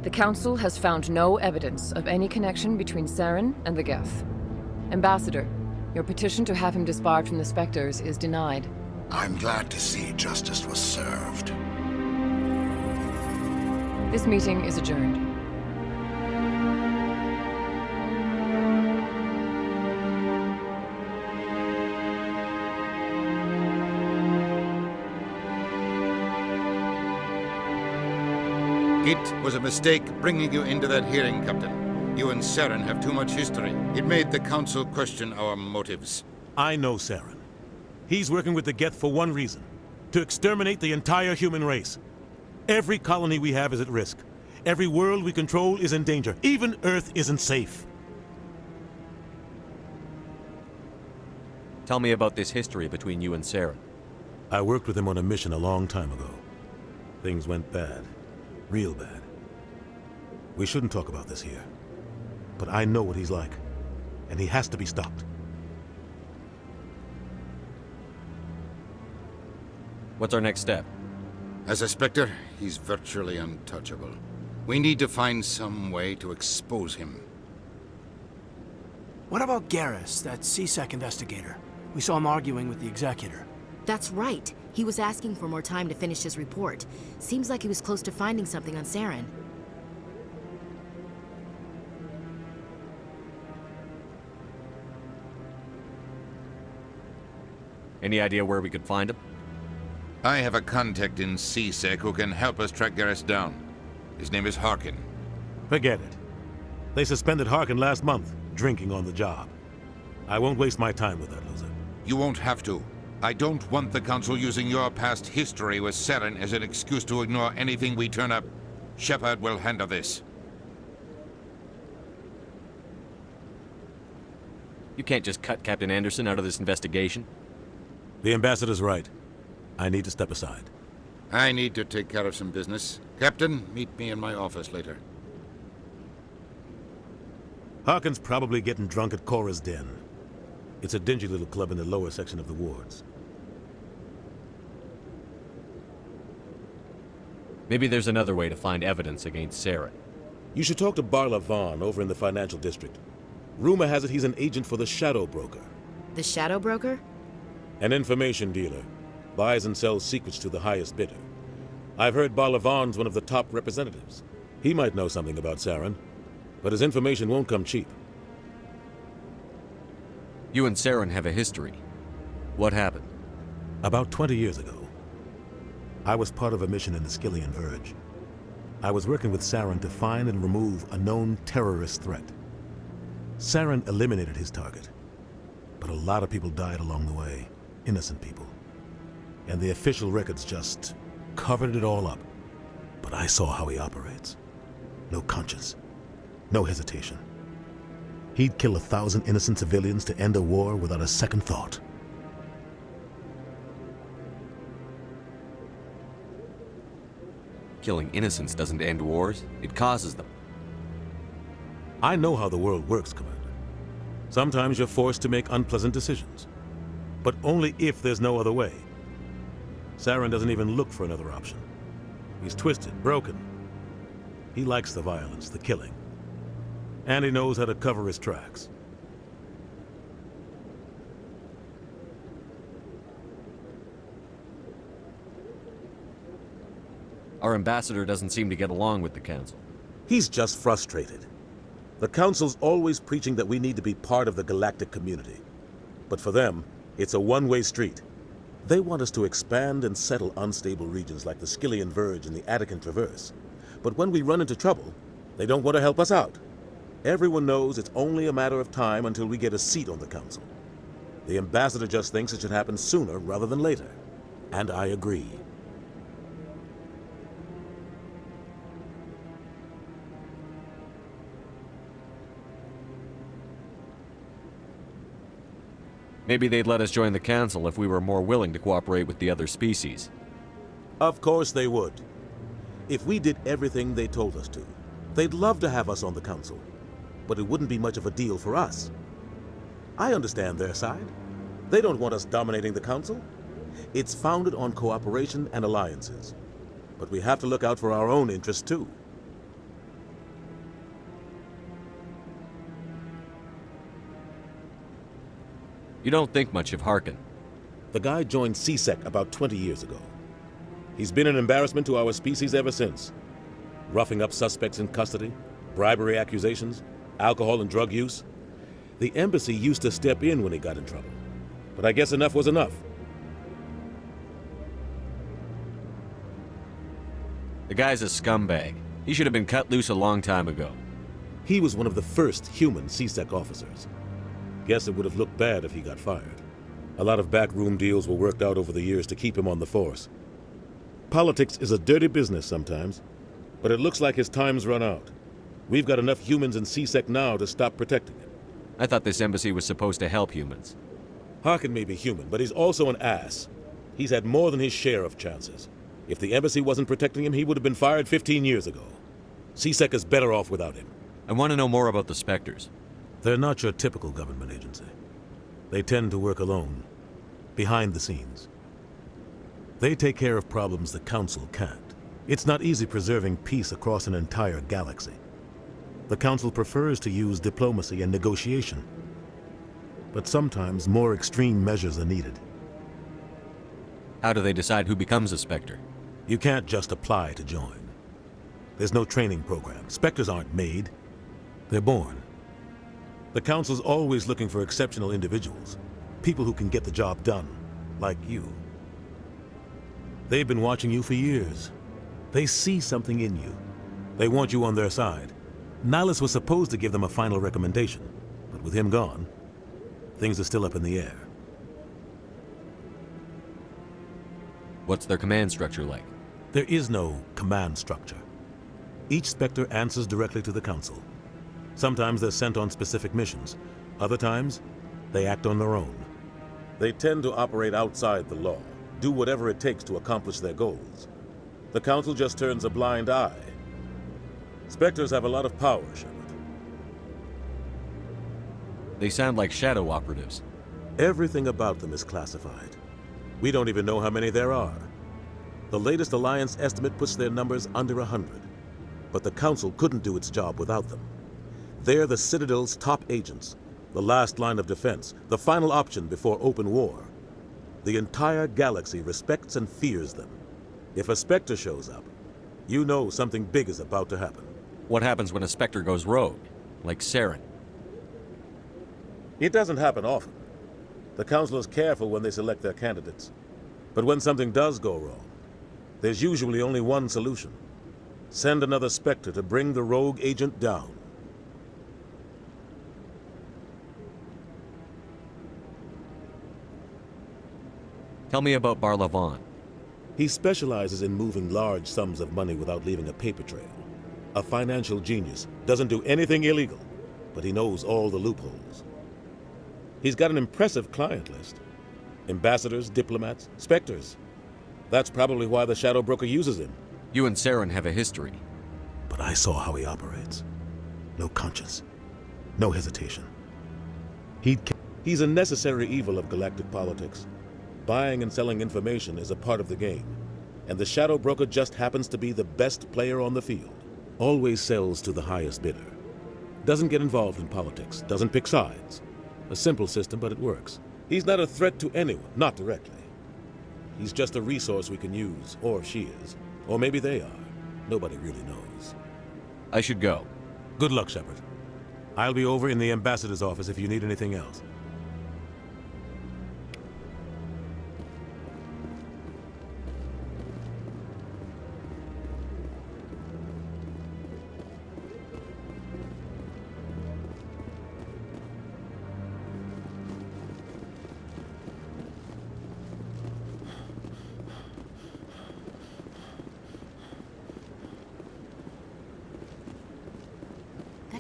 The Council has found no evidence of any connection between Saren and the Geth. Ambassador, your petition to have him disbarred from the Spectres is denied. I'm glad to see justice was served. This meeting is adjourned. It was a mistake bringing you into that hearing, Captain. You and Saren have too much history. It made the Council question our motives. I know Saren. He's working with the Geth for one reason. To exterminate the entire human race. Every colony we have is at risk. Every world we control is in danger. Even Earth isn't safe. Tell me about this history between you and Saren. I worked with him on a mission a long time ago. Things went bad. Real bad. We shouldn't talk about this here. But I know what he's like. And he has to be stopped. What's our next step? As a Spectre, he's virtually untouchable. We need to find some way to expose him. What about Garrus, that CSEC investigator? We saw him arguing with the Executor. That's right. He was asking for more time to finish his report. Seems like he was close to finding something on Saren. Any idea where we could find him? I have a contact in CSEC who can help us track Garrus down. His name is Harkin. Forget it. They suspended Harkin last month, drinking on the job. I won't waste my time with that loser. You won't have to. I don't want the Council using your past history with Saren as an excuse to ignore anything we turn up. Shepard will handle this. You can't just cut Captain Anderson out of this investigation. The Ambassador's right. I need to step aside. I need to take care of some business. Captain, meet me in my office later. Harkin's probably getting drunk at Cora's Den. It's a dingy little club in the lower section of the wards. Maybe there's another way to find evidence against Saren. You should talk to Barla Vaughn over in the financial district. Rumor has it he's an agent for the Shadow Broker. The Shadow Broker? An information dealer. Buys and sells secrets to the highest bidder. I've heard Barla Vaughn's one of the top representatives. He might know something about Saren, but his information won't come cheap. You and Saren have a history. What happened? About 20 years ago, I was part of a mission in the Skillian Verge. I was working with Saren to find and remove a known terrorist threat. Saren eliminated his target, but a lot of people died along the way, innocent people. And the official records just covered it all up. But I saw how he operates. No conscience, no hesitation. He'd kill 1,000 innocent civilians to end a war without a second thought. Killing innocents doesn't end wars, it causes them. I know how the world works, Commander. Sometimes you're forced to make unpleasant decisions, but only if there's no other way. Saren doesn't even look for another option. He's twisted, broken. He likes the violence, the killing. And he knows how to cover his tracks. Our ambassador doesn't seem to get along with the Council. He's just frustrated. The Council's always preaching that we need to be part of the galactic community. But for them, it's a one-way street. They want us to expand and settle unstable regions like the Skillian Verge and the Attican Traverse. But when we run into trouble, they don't want to help us out. Everyone knows it's only a matter of time until we get a seat on the Council. The ambassador just thinks it should happen sooner rather than later. And I agree. Maybe they'd let us join the Council if we were more willing to cooperate with the other species. Of course they would. If we did everything they told us to, they'd love to have us on the Council. But it wouldn't be much of a deal for us. I understand their side. They don't want us dominating the Council. It's founded on cooperation and alliances. But we have to look out for our own interests too. You don't think much of Harkin. The guy joined CSEC about 20 years ago. He's been an embarrassment to our species ever since. Roughing up suspects in custody, bribery accusations, alcohol and drug use. The embassy used to step in when he got in trouble. But I guess enough was enough. The guy's a scumbag. He should have been cut loose a long time ago. He was one of the first human CSEC officers. Guess it would have looked bad if he got fired. A lot of backroom deals were worked out over the years to keep him on the force. Politics is a dirty business sometimes, but it looks like his time's run out. We've got enough humans in CSEC now to stop protecting him. I thought this embassy was supposed to help humans. Harkin may be human, but he's also an ass. He's had more than his share of chances. If the embassy wasn't protecting him, he would have been fired 15 years ago. CSEC is better off without him. I want to know more about the Spectres. They're not your typical government agency. They tend to work alone, behind the scenes. They take care of problems the Council can't. It's not easy preserving peace across an entire galaxy. The Council prefers to use diplomacy and negotiation. But sometimes more extreme measures are needed. How do they decide who becomes a Spectre? You can't just apply to join. There's no training program. Spectres aren't made. They're born. The Council's always looking for exceptional individuals. People who can get the job done, like you. They've been watching you for years. They see something in you. They want you on their side. Nihilus was supposed to give them a final recommendation, but with him gone, things are still up in the air. What's their command structure like? There is no command structure. Each Spectre answers directly to the Council. Sometimes they're sent on specific missions. Other times, they act on their own. They tend to operate outside the law, do whatever it takes to accomplish their goals. The Council just turns a blind eye. Spectres have a lot of power, Shepard. They sound like shadow operatives. Everything about them is classified. We don't even know how many there are. The latest Alliance estimate puts their numbers under 100. But the Council couldn't do its job without them. They're the Citadel's top agents, the last line of defense, the final option before open war. The entire galaxy respects and fears them. If a Spectre shows up, you know something big is about to happen. What happens when a Spectre goes rogue? Like Saren? It doesn't happen often. The Council is careful when they select their candidates. But when something does go wrong, there's usually only one solution. Send another Spectre to bring the rogue agent down. Tell me about Barlavon. He specializes in moving large sums of money without leaving a paper trail. A financial genius, doesn't do anything illegal, but he knows all the loopholes. He's got an impressive client list. Ambassadors, diplomats, Spectres. That's probably why the Shadow Broker uses him. You and Saren have a history. But I saw how he operates. No conscience. No hesitation. He's a necessary evil of galactic politics. Buying and selling information is a part of the game. And the Shadow Broker just happens to be the best player on the field. Always sells to the highest bidder. Doesn't get involved in politics. Doesn't pick sides. A simple system, but it works. He's not a threat to anyone, not directly. He's just a resource we can use, or she is. Or maybe they are. Nobody really knows. I should go. Good luck, Shepard. I'll be over in the ambassador's office if you need anything else.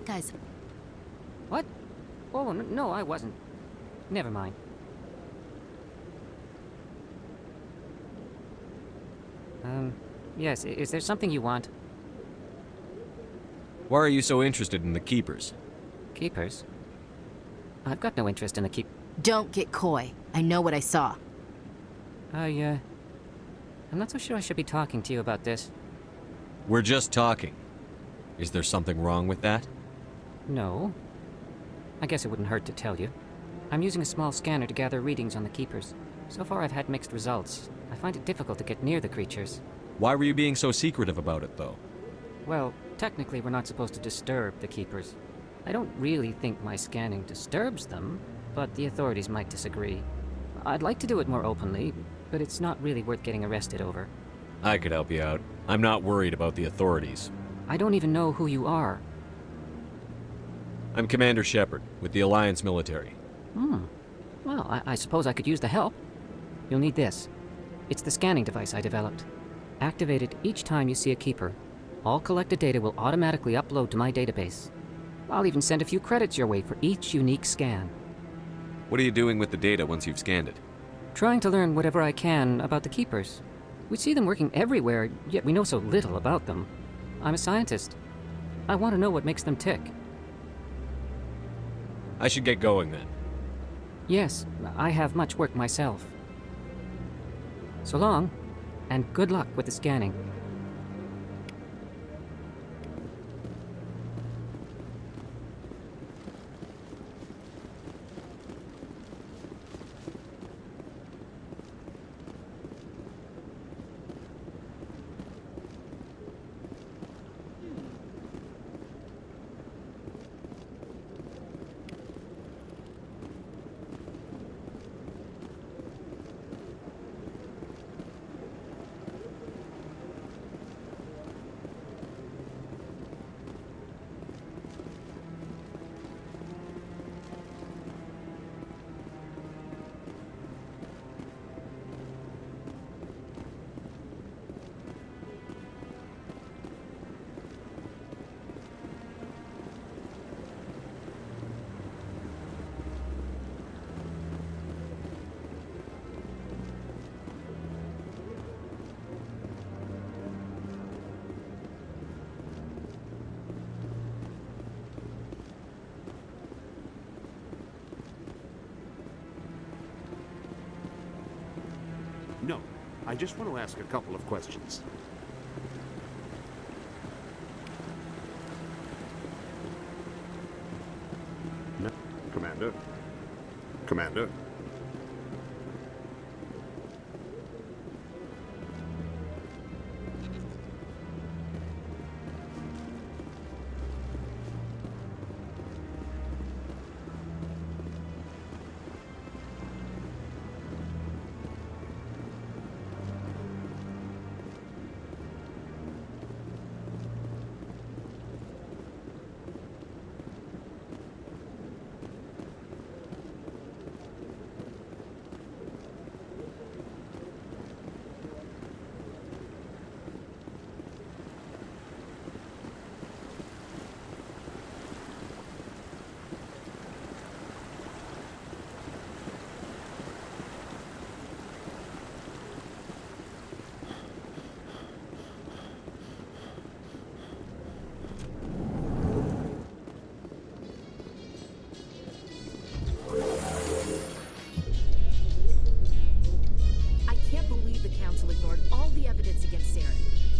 Guys. What? Oh, no, I wasn't. Never mind. Yes, is there something you want? Why are you so interested in the Keepers? Keepers? I've got no interest in the Don't get coy. I know what I saw. I'm not so sure I should be talking to you about this. We're just talking. Is there something wrong with that? No. I guess it wouldn't hurt to tell you. I'm using a small scanner to gather readings on the Keepers. So far I've had mixed results. I find it difficult to get near the creatures. Why were you being so secretive about it, though? Well, technically we're not supposed to disturb the Keepers. I don't really think my scanning disturbs them, but the authorities might disagree. I'd like to do it more openly, but it's not really worth getting arrested over. I could help you out. I'm not worried about the authorities. I don't even know who you are. I'm Commander Shepard, with the Alliance military. Well, I suppose I could use the help. You'll need this. It's the scanning device I developed. Activate it each time you see a Keeper. All collected data will automatically upload to my database. I'll even send a few credits your way for each unique scan. What are you doing with the data once you've scanned it? Trying to learn whatever I can about the Keepers. We see them working everywhere, yet we know so little about them. I'm a scientist. I want to know what makes them tick. I should get going then. Yes, I have much work myself. So long, and good luck with the scanning. I just want to ask a couple of questions. No. Commander? Commander?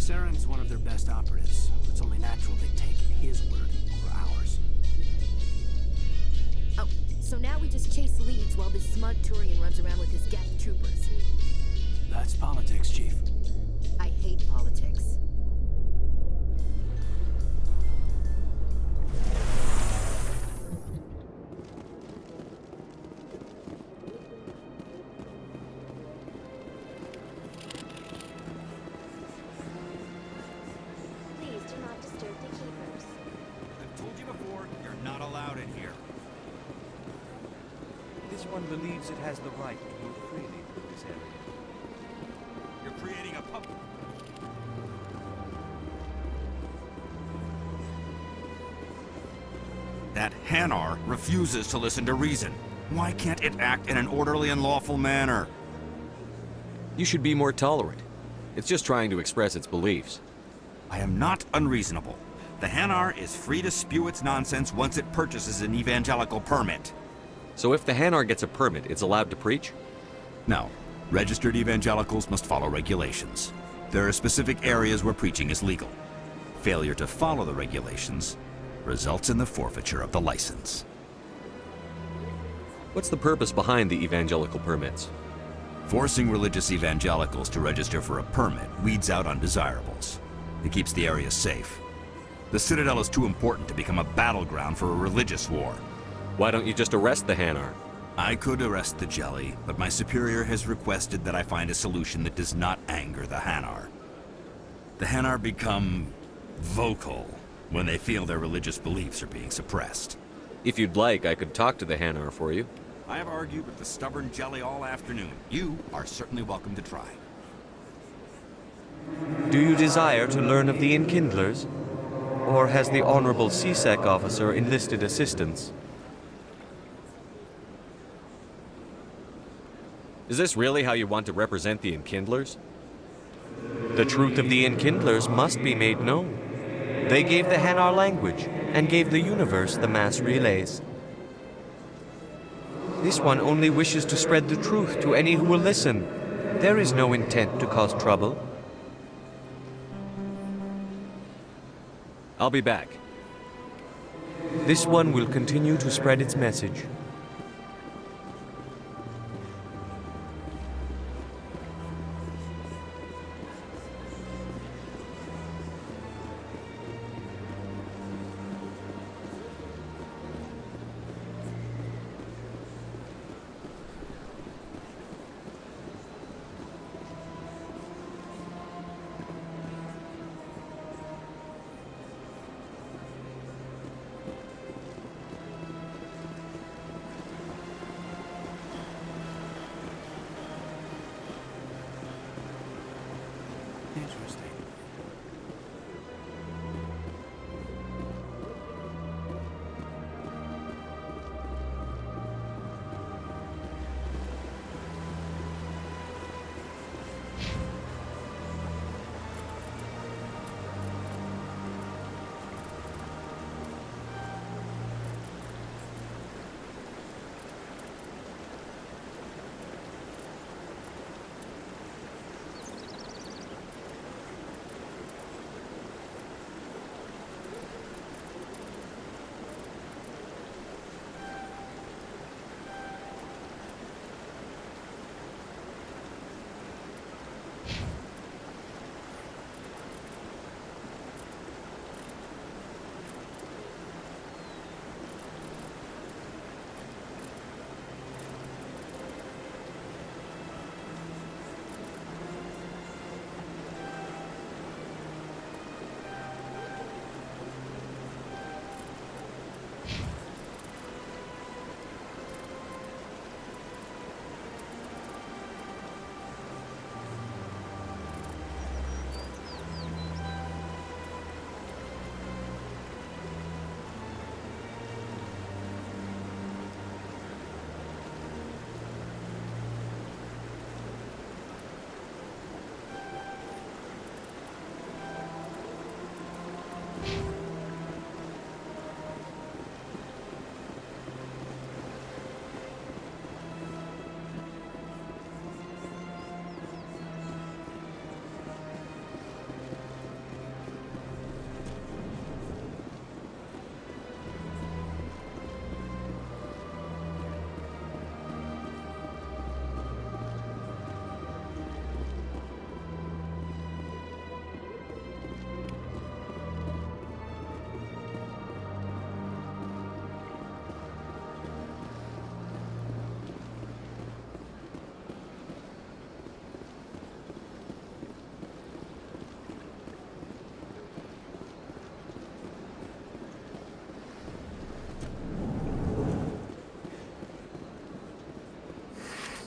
Saren's one of their best operatives. It's only natural they'd take his word over ours. Oh, so now we just chase leads while this smug Turian runs around with his Geth troopers. That's politics, Chief. I hate politics. Believes it has the right to move freely through this area. You're creating a public... That Hanar refuses to listen to reason. Why can't it act in an orderly and lawful manner? You should be more tolerant. It's just trying to express its beliefs. I am not unreasonable. The Hanar is free to spew its nonsense once it purchases an evangelical permit. So if the Hanar gets a permit, it's allowed to preach? No. Registered evangelicals must follow regulations. There are specific areas where preaching is legal. Failure to follow the regulations results in the forfeiture of the license. What's the purpose behind the evangelical permits? Forcing religious evangelicals to register for a permit weeds out undesirables. It keeps the area safe. The Citadel is too important to become a battleground for a religious war. Why don't you just arrest the Hanar? I could arrest the Jelly, but my superior has requested that I find a solution that does not anger the Hanar. The Hanar become vocal when they feel their religious beliefs are being suppressed. If you'd like, I could talk to the Hanar for you. I have argued with the stubborn Jelly all afternoon. You are certainly welcome to try. Do you desire to learn of the Enkindlers? Or has the Honorable CSEC officer enlisted assistance? Is this really how you want to represent the Enkindlers? The truth of the Enkindlers must be made known. They gave the Hanar language, and gave the universe the mass relays. This one only wishes to spread the truth to any who will listen. There is no intent to cause trouble. I'll be back. This one will continue to spread its message. Interesting.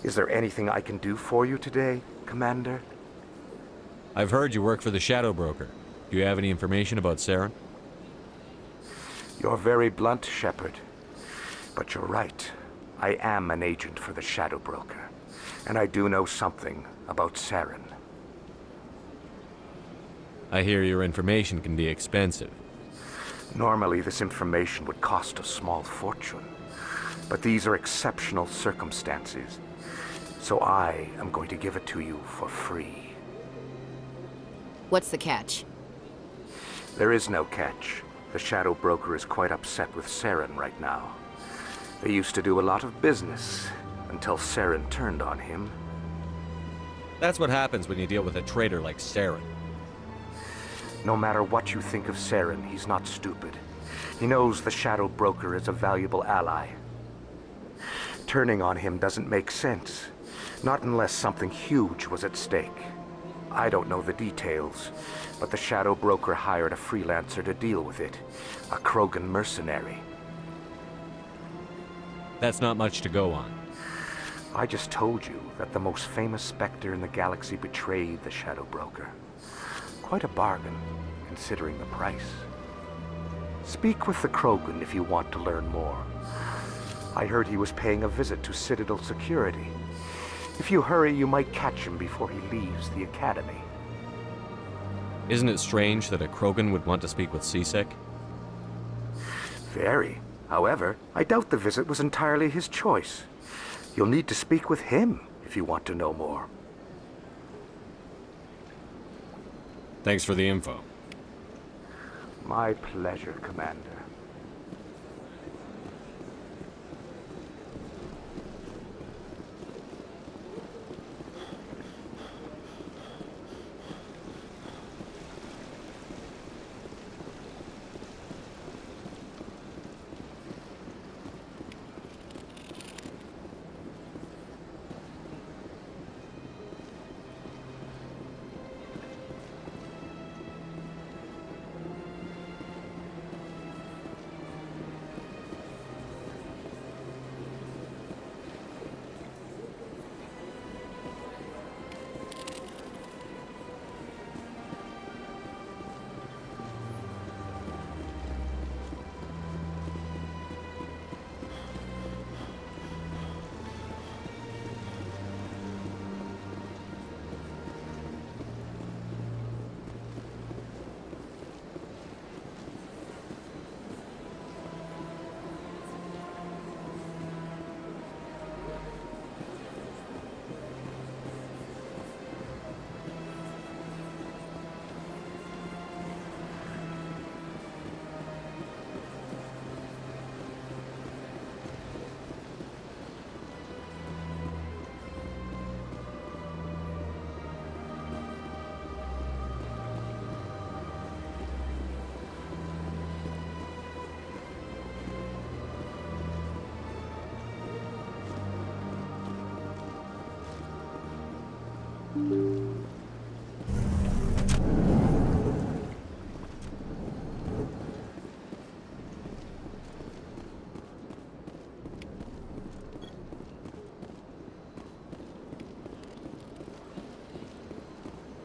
Is there anything I can do for you today, Commander? I've heard you work for the Shadow Broker. Do you have any information about Saren? You're very blunt, Shepard. But you're right. I am an agent for the Shadow Broker. And I do know something about Saren. I hear your information can be expensive. Normally, this information would cost a small fortune. But these are exceptional circumstances. So I am going to give it to you for free. What's the catch? There is no catch. The Shadow Broker is quite upset with Saren right now. They used to do a lot of business, until Saren turned on him. That's what happens when you deal with a traitor like Saren. No matter what you think of Saren, he's not stupid. He knows the Shadow Broker is a valuable ally. Turning on him doesn't make sense. Not unless something huge was at stake. I don't know the details, but the Shadow Broker hired a freelancer to deal with it. A Krogan mercenary. That's not much to go on. I just told you that the most famous Spectre in the galaxy betrayed the Shadow Broker. Quite a bargain, considering the price. Speak with the Krogan if you want to learn more. I heard he was paying a visit to Citadel security. If you hurry, you might catch him before he leaves the Academy. Isn't it strange that a Krogan would want to speak with C-Sec? Very. However, I doubt the visit was entirely his choice. You'll need to speak with him if you want to know more. Thanks for the info. My pleasure, Commander.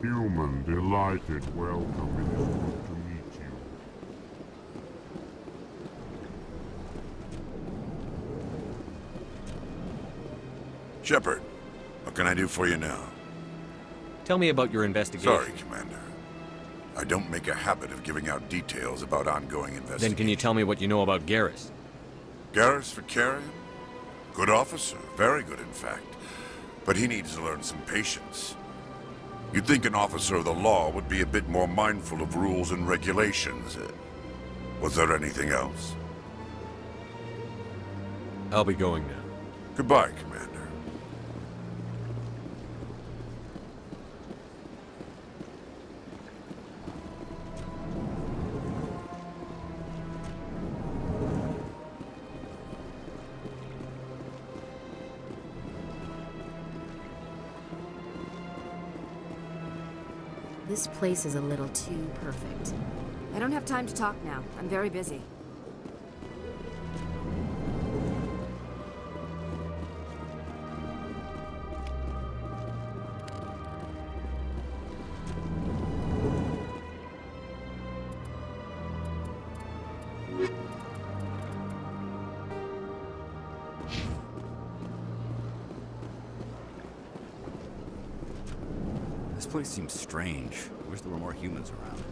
Human, delighted, welcome. It is good to meet you. Shepard, what can I do for you now? Tell me about your investigation. Sorry, Commander. I don't make a habit of giving out details about ongoing investigations. Then can you tell me what you know about Garrus? Garrus Vakarian? Good officer, very good in fact. But he needs to learn some patience. You'd think an officer of the law would be a bit more mindful of rules and regulations. Was there anything else? I'll be going now. Goodbye, Commander. This place is a little too perfect. I don't have time to talk now. I'm very busy. This place seems strange. I wish there were more humans around.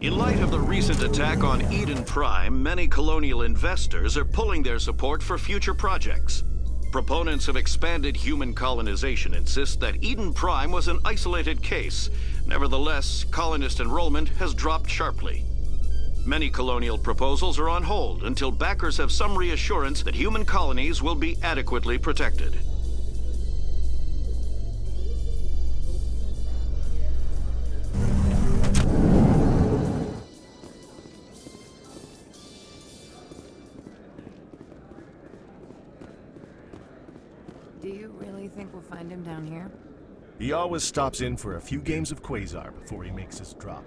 In light of the recent attack on Eden Prime, many colonial investors are pulling their support for future projects. Proponents of expanded human colonization insist that Eden Prime was an isolated case. Nevertheless, colonist enrollment has dropped sharply. Many colonial proposals are on hold until backers have some reassurance that human colonies will be adequately protected. Do you really think we'll find him down here? He always stops in for a few games of Quasar before he makes his drop.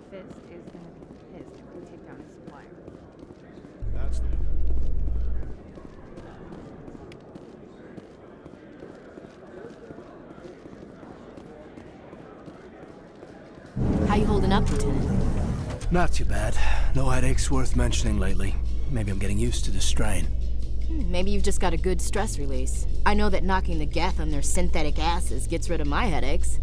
Fist is gonna be pissed if we take down his supplier. That's the... How you holding up, Lieutenant? Not too bad. No headaches worth mentioning lately. Maybe I'm getting used to the strain. Maybe you've just got a good stress release. I know that knocking the Geth on their synthetic asses gets rid of my headaches.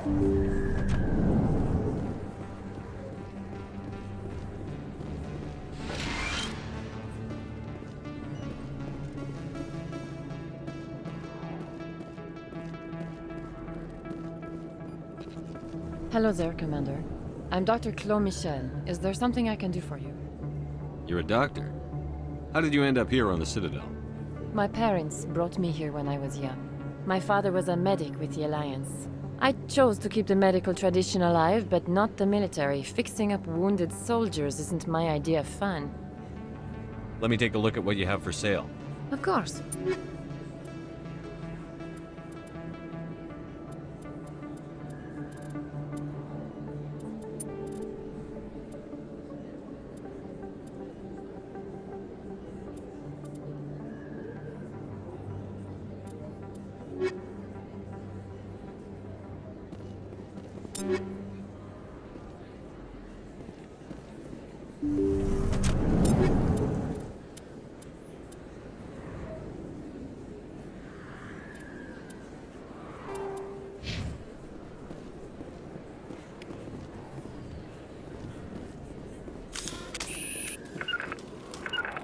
Hello there, Commander. I'm Dr. Claude Michel. Is there something I can do for you? You're a doctor. How did you end up here on the Citadel? My parents brought me here when I was young. My father was a medic with the Alliance. I chose to keep the medical tradition alive, but not the military. Fixing up wounded soldiers isn't my idea of fun. Let me take a look at what you have for sale. Of course.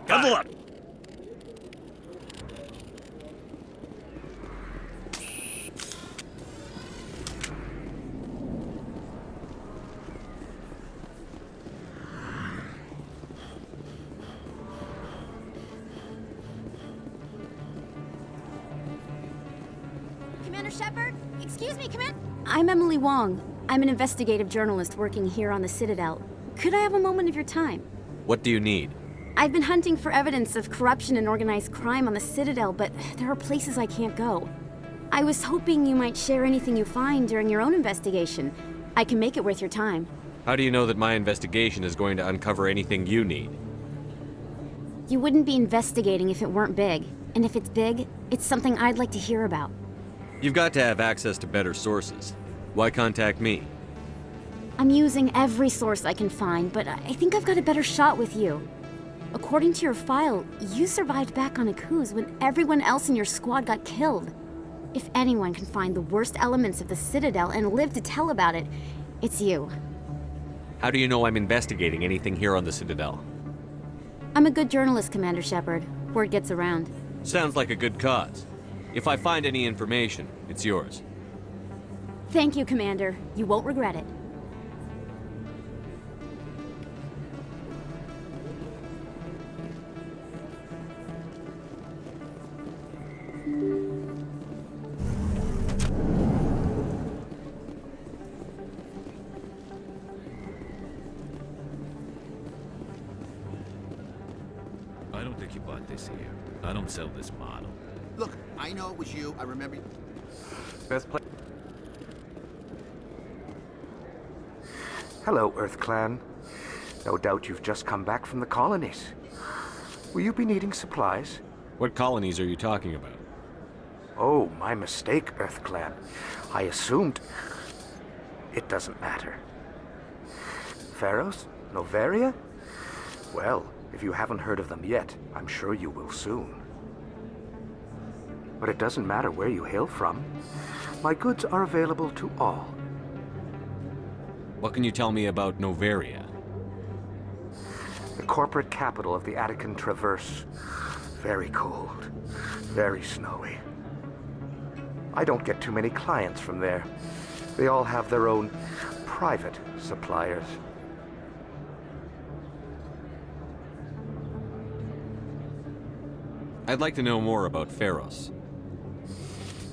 Double up! Commander Shepard? Excuse me, I'm Emily Wong. I'm an investigative journalist working here on the Citadel. Could I have a moment of your time? What do you need? I've been hunting for evidence of corruption and organized crime on the Citadel, but there are places I can't go. I was hoping you might share anything you find during your own investigation. I can make it worth your time. How do you know that my investigation is going to uncover anything you need? You wouldn't be investigating if it weren't big. And if it's big, it's something I'd like to hear about. You've got to have access to better sources. Why contact me? I'm using every source I can find, but I think I've got a better shot with you. According to your file, you survived back on Akuz when everyone else in your squad got killed. If anyone can find the worst elements of the Citadel and live to tell about it, it's you. How do you know I'm investigating anything here on the Citadel? I'm a good journalist, Commander Shepard. Word gets around. Sounds like a good cause. If I find any information, it's yours. Thank you, Commander. You won't regret it. I don't think you bought this here. I don't sell this model. Look, I know it was you. I remember. Best play. Hello, Earth Clan. No doubt you've just come back from the colonies. Will you be needing supplies? What colonies are you talking about? Oh, my mistake, Earth Clan. I assumed... It doesn't matter. Pharos? Noveria? Well, if you haven't heard of them yet, I'm sure you will soon. But it doesn't matter where you hail from. My goods are available to all. What can you tell me about Noveria? The corporate capital of the Attican Traverse. Very cold. Very snowy. I don't get too many clients from there. They all have their own private suppliers. I'd like to know more about Pharos.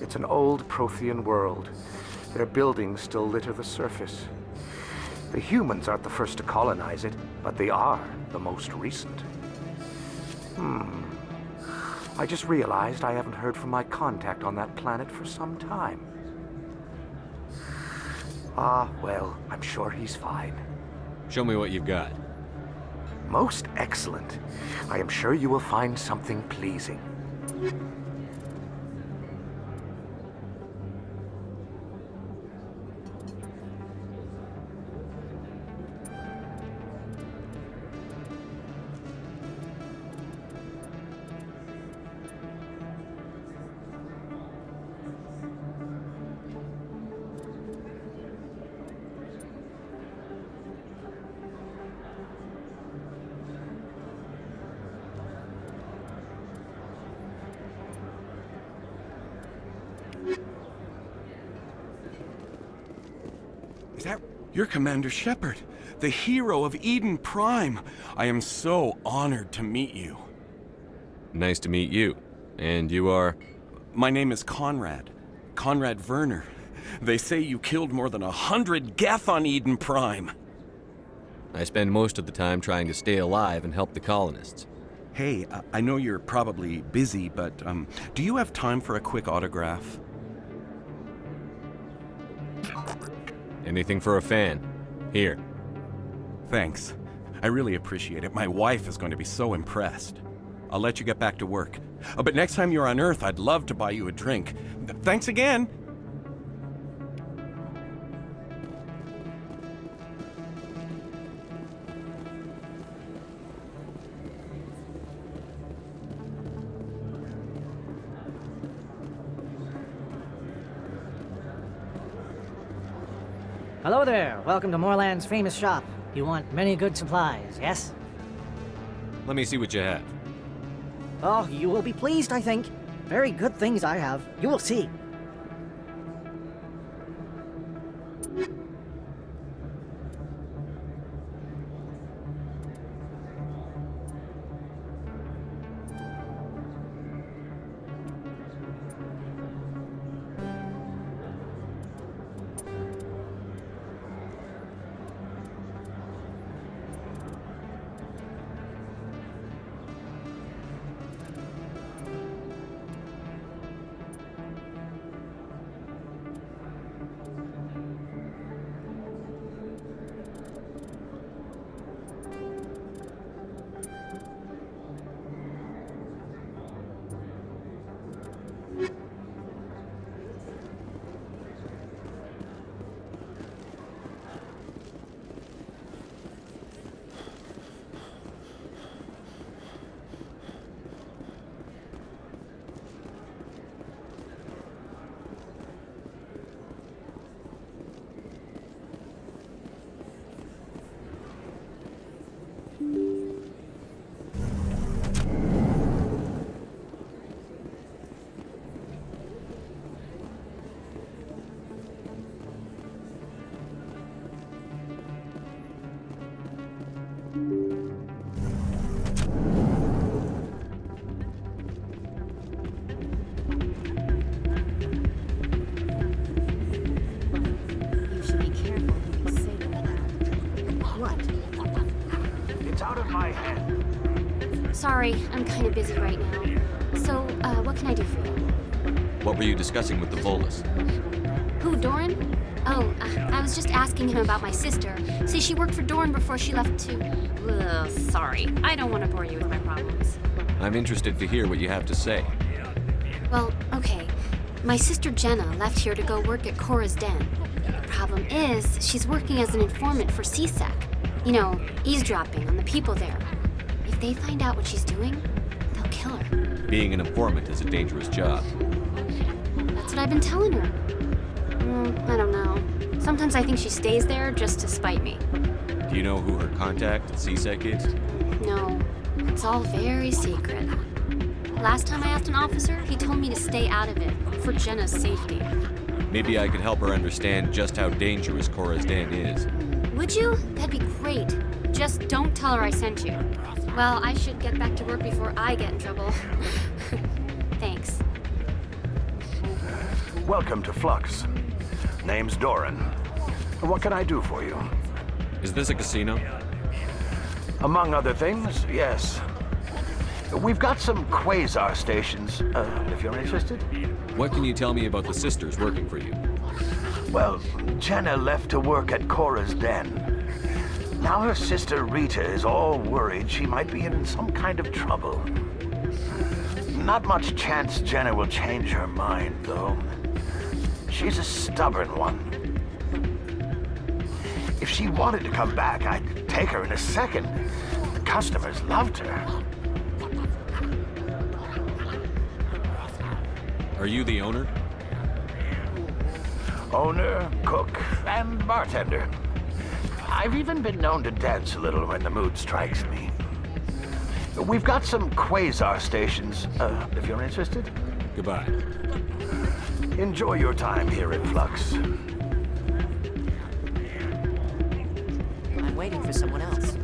It's an old Prothean world. Their buildings still litter the surface. The humans aren't the first to colonize it, but they are the most recent. I just realized I haven't heard from my contact on that planet for some time. Ah, well, I'm sure he's fine. Show me what you've got. Most excellent. I am sure you will find something pleasing. You're Commander Shepard, the hero of Eden Prime. I am so honored to meet you. Nice to meet you. And you are? My name is Conrad. Conrad Werner. They say you killed more than 100 Geth on Eden Prime. I spend most of the time trying to stay alive and help the colonists. Hey, I know you're probably busy, but do you have time for a quick autograph? Anything for a fan. Here. Thanks. I really appreciate it. My wife is going to be so impressed. I'll let you get back to work. But next time you're on Earth, I'd love to buy you a drink. Thanks again! Hello there. Welcome to Moorland's famous shop. You want many good supplies, yes? Let me see what you have. Oh, you will be pleased, I think. Very good things I have. You will see. Sorry, I'm kind of busy right now. So, what can I do for you? What were you discussing with the Volus? Who, Doran? Oh, I was just asking him about my sister. See, she worked for Doran before she left to... Ugh, sorry. I don't want to bore you with my problems. I'm interested to hear what you have to say. Well, okay. My sister Jenna left here to go work at Cora's Den. The problem is, she's working as an informant for CSEC. You know, eavesdropping on the people there. If they find out what she's doing, they'll kill her. Being an informant is a dangerous job. That's what I've been telling her. I don't know. Sometimes I think she stays there just to spite me. Do you know who her contact at CSEC is? No, it's all very secret. Last time I asked an officer, he told me to stay out of it, for Jenna's safety. Maybe I could help her understand just how dangerous Cora's Den is. Would you? That'd be great. Just don't tell her I sent you. Well, I should get back to work before I get in trouble. Thanks. Welcome to Flux. Name's Doran. What can I do for you? Is this a casino? Among other things, yes. We've got some quasar stations, if you're interested. What can you tell me about the sisters working for you? Well, Jenna left to work at Cora's Den. Now her sister Rita is all worried she might be in some kind of trouble. Not much chance Jenna will change her mind, though. She's a stubborn one. If she wanted to come back, I'd take her in a second. The customers loved her. Are you the owner? Owner, cook, and bartender. I've even been known to dance a little when the mood strikes me. We've got some quasar stations, if you're interested. Goodbye. Enjoy your time here at Flux. waiting for someone else.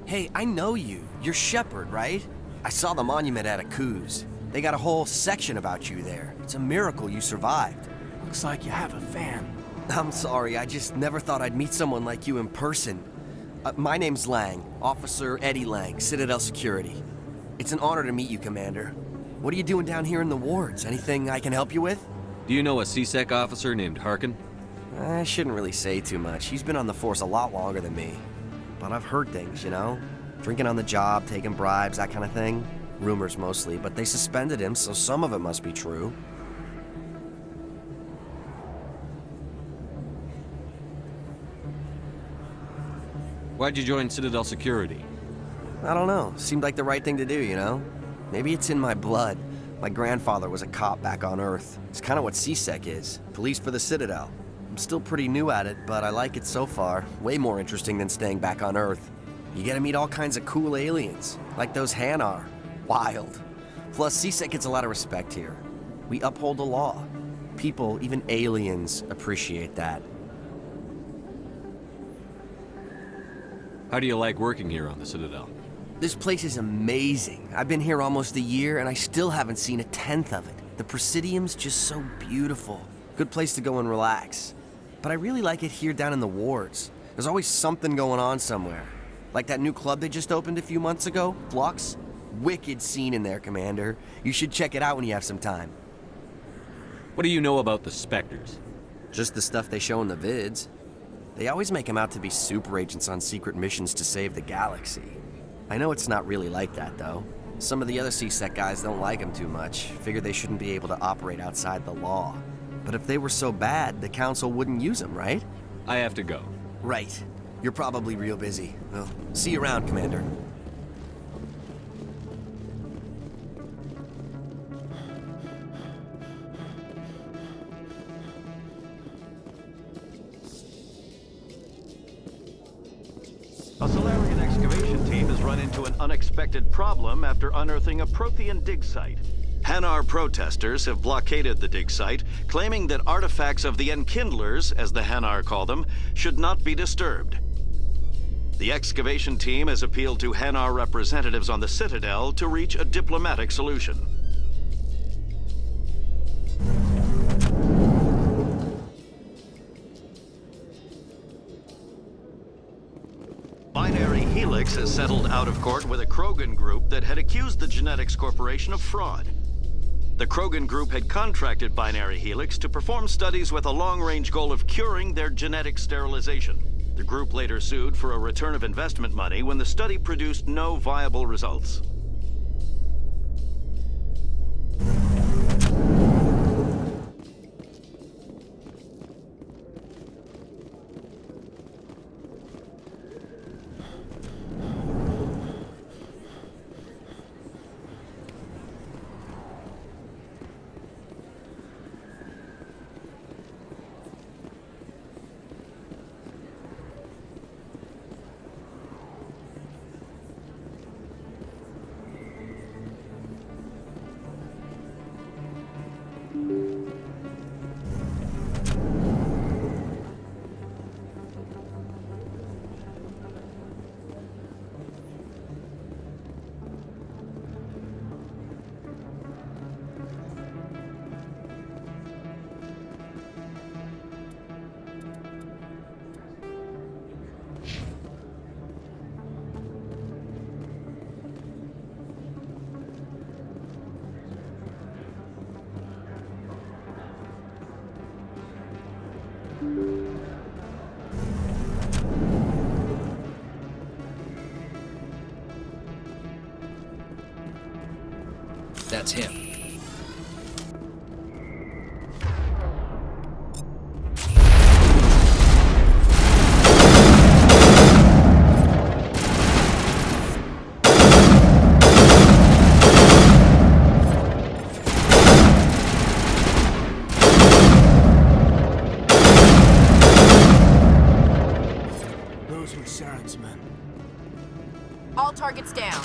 Hey, I know you. You're Shepard, right? I saw the monument at Akuz. They got a whole section about you there. It's a miracle you survived. Looks like you have a fan. I'm sorry, I just never thought I'd meet someone like you in person. My name's Lang, Officer Eddie Lang, Citadel Security. It's an honor to meet you, Commander. What are you doing down here in the wards? Anything I can help you with? Do you know a CSEC officer named Harkin? I shouldn't really say too much. He's been on the force a lot longer than me. But I've heard things, you know? Drinking on the job, taking bribes, that kind of thing. Rumors mostly, but they suspended him, so some of it must be true. Why'd you join Citadel Security? I don't know. Seemed like the right thing to do, you know? Maybe it's in my blood. My grandfather was a cop back on Earth. It's kind of what CSEC is. Police for the Citadel. I'm still pretty new at it, but I like it so far. Way more interesting than staying back on Earth. You get to meet all kinds of cool aliens, like those Hanar. Wild. Plus, CSEC gets a lot of respect here. We uphold the law. People, even aliens, appreciate that. How do you like working here on the Citadel? This place is amazing. I've been here almost a year, and I still haven't seen a tenth of it. The Presidium's just so beautiful. Good place to go and relax. But I really like it here down in the wards. There's always something going on somewhere. Like that new club they just opened a few months ago, Flux. Wicked scene in there, Commander. You should check it out when you have some time. What do you know about the Spectres? Just the stuff they show in the vids. They always make them out to be super agents on secret missions to save the galaxy. I know it's not really like that, though. Some of the other CSEC guys don't like them too much. Figure they shouldn't be able to operate outside the law. But if they were so bad, the Council wouldn't use them, right? I have to go. Right. You're probably real busy. Well, see you around, Commander. A Solarian excavation team has run into an unexpected problem after unearthing a Prothean dig site. Hanar protesters have blockaded the dig site, claiming that artifacts of the Enkindlers, as the Hanar call them, should not be disturbed. The excavation team has appealed to Hanar representatives on the Citadel to reach a diplomatic solution. Binary Helix has settled out of court with a Krogan group that had accused the Genetics Corporation of fraud. The Krogan group had contracted Binary Helix to perform studies with a long-range goal of curing their genetic sterilization. The group later sued for a return of investment money when the study produced no viable results. That's him. Those were Saren's men. All targets down.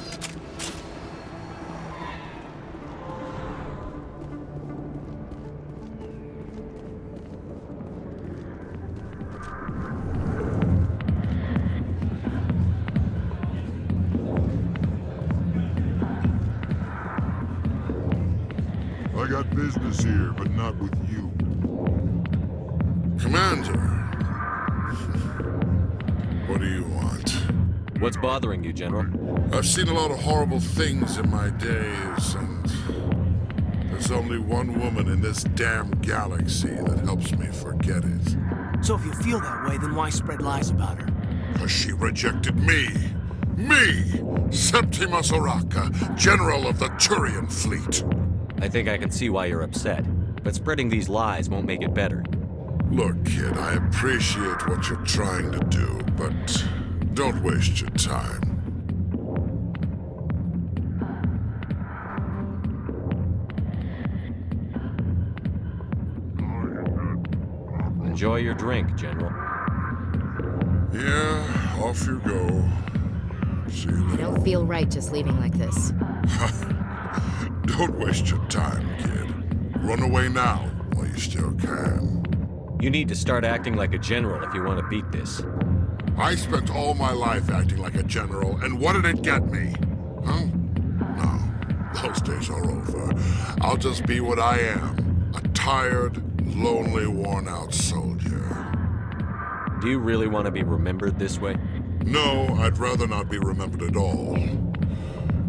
I got business here, but not with you. Commander. What do you want? What's bothering you, General? I've seen a lot of horrible things in my days, and there's only one woman in this damn galaxy that helps me forget it. So if you feel that way, then why spread lies about her? Because she rejected me. Me! Septimus Oraka, General of the Turian Fleet. I think I can see why you're upset, but spreading these lies won't make it better. Look, kid, I appreciate what you're trying to do, but don't waste your time. Enjoy your drink, General. Yeah, off you go. See you I later. don't feel right just leaving like this. Don't waste your time, kid. Run away now, while you still can. You need to start acting like a general if you want to beat this. I spent all my life acting like a general, and what did it get me? Huh? No, those days are over. I'll just be what I am. A tired, lonely, worn-out soldier. Do you really want to be remembered this way? No, I'd rather not be remembered at all.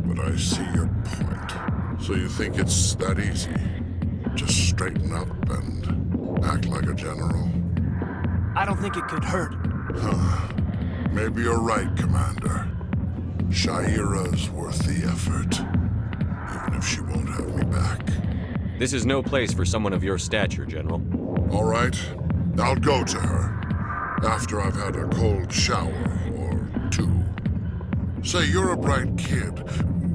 But I see your point. So you think it's that easy? Just straighten up and act like a general? I don't think it could hurt. Huh. Maybe you're right, Commander. Shaira's worth the effort. Even if she won't have me back. This is no place for someone of your stature, General. All right. I'll go to her. After I've had a cold shower or two. Say, you're a bright kid.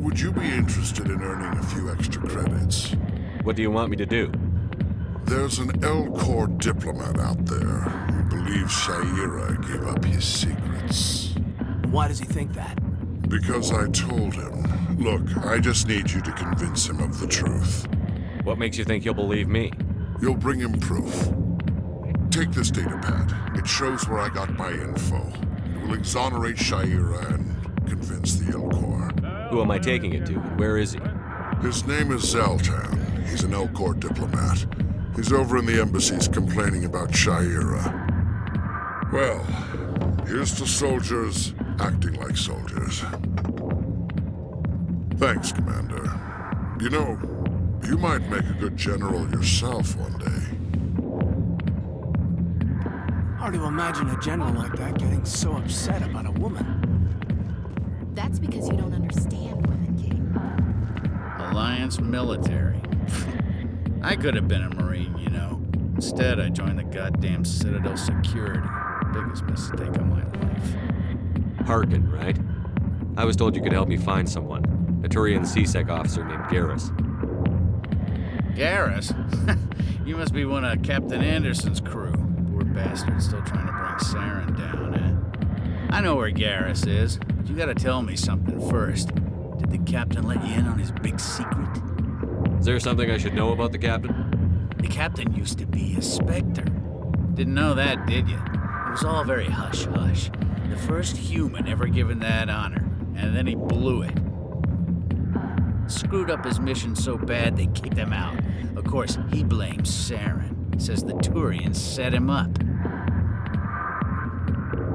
Would you be interested in earning a few extra credits? What do you want me to do? There's an L-Corps diplomat out there who believes Shaira gave up his secrets. Why does he think that? Because I told him. Look, I just need you to convince him of the truth. What makes you think he'll believe me? You'll bring him proof. Take this data pad. It shows where I got my info. It will exonerate Shaira and convince the L-Corps. Who am I taking it to? Where is he? His name is Zoltan. He's an L-Corps diplomat. He's over in the embassies complaining about Shaira. Well, here's to soldiers acting like soldiers. Thanks, Commander. You know, you might make a good general yourself one day. Hard to imagine a general like that getting so upset about a woman. That's because you don't understand women, King. Alliance military. I could have been a Marine, you know. Instead, I joined the goddamn Citadel security. Biggest mistake of my life. Harkin, right? I was told you could help me find someone. A Turian CSEC officer named Garrus. Garrus? You must be one of Captain Anderson's crew. Poor bastard still trying to bring Saren down, eh? I know where Garrus is, but you gotta tell me something first. Did the captain let you in on his big secret? Is there something I should know about the captain? The captain used to be a Spectre. Didn't know that, did you? It was all very hush-hush. The first human ever given that honor, and then he blew it. Screwed up his mission so bad they kicked him out. Of course, he blames Saren. Says the Turians set him up.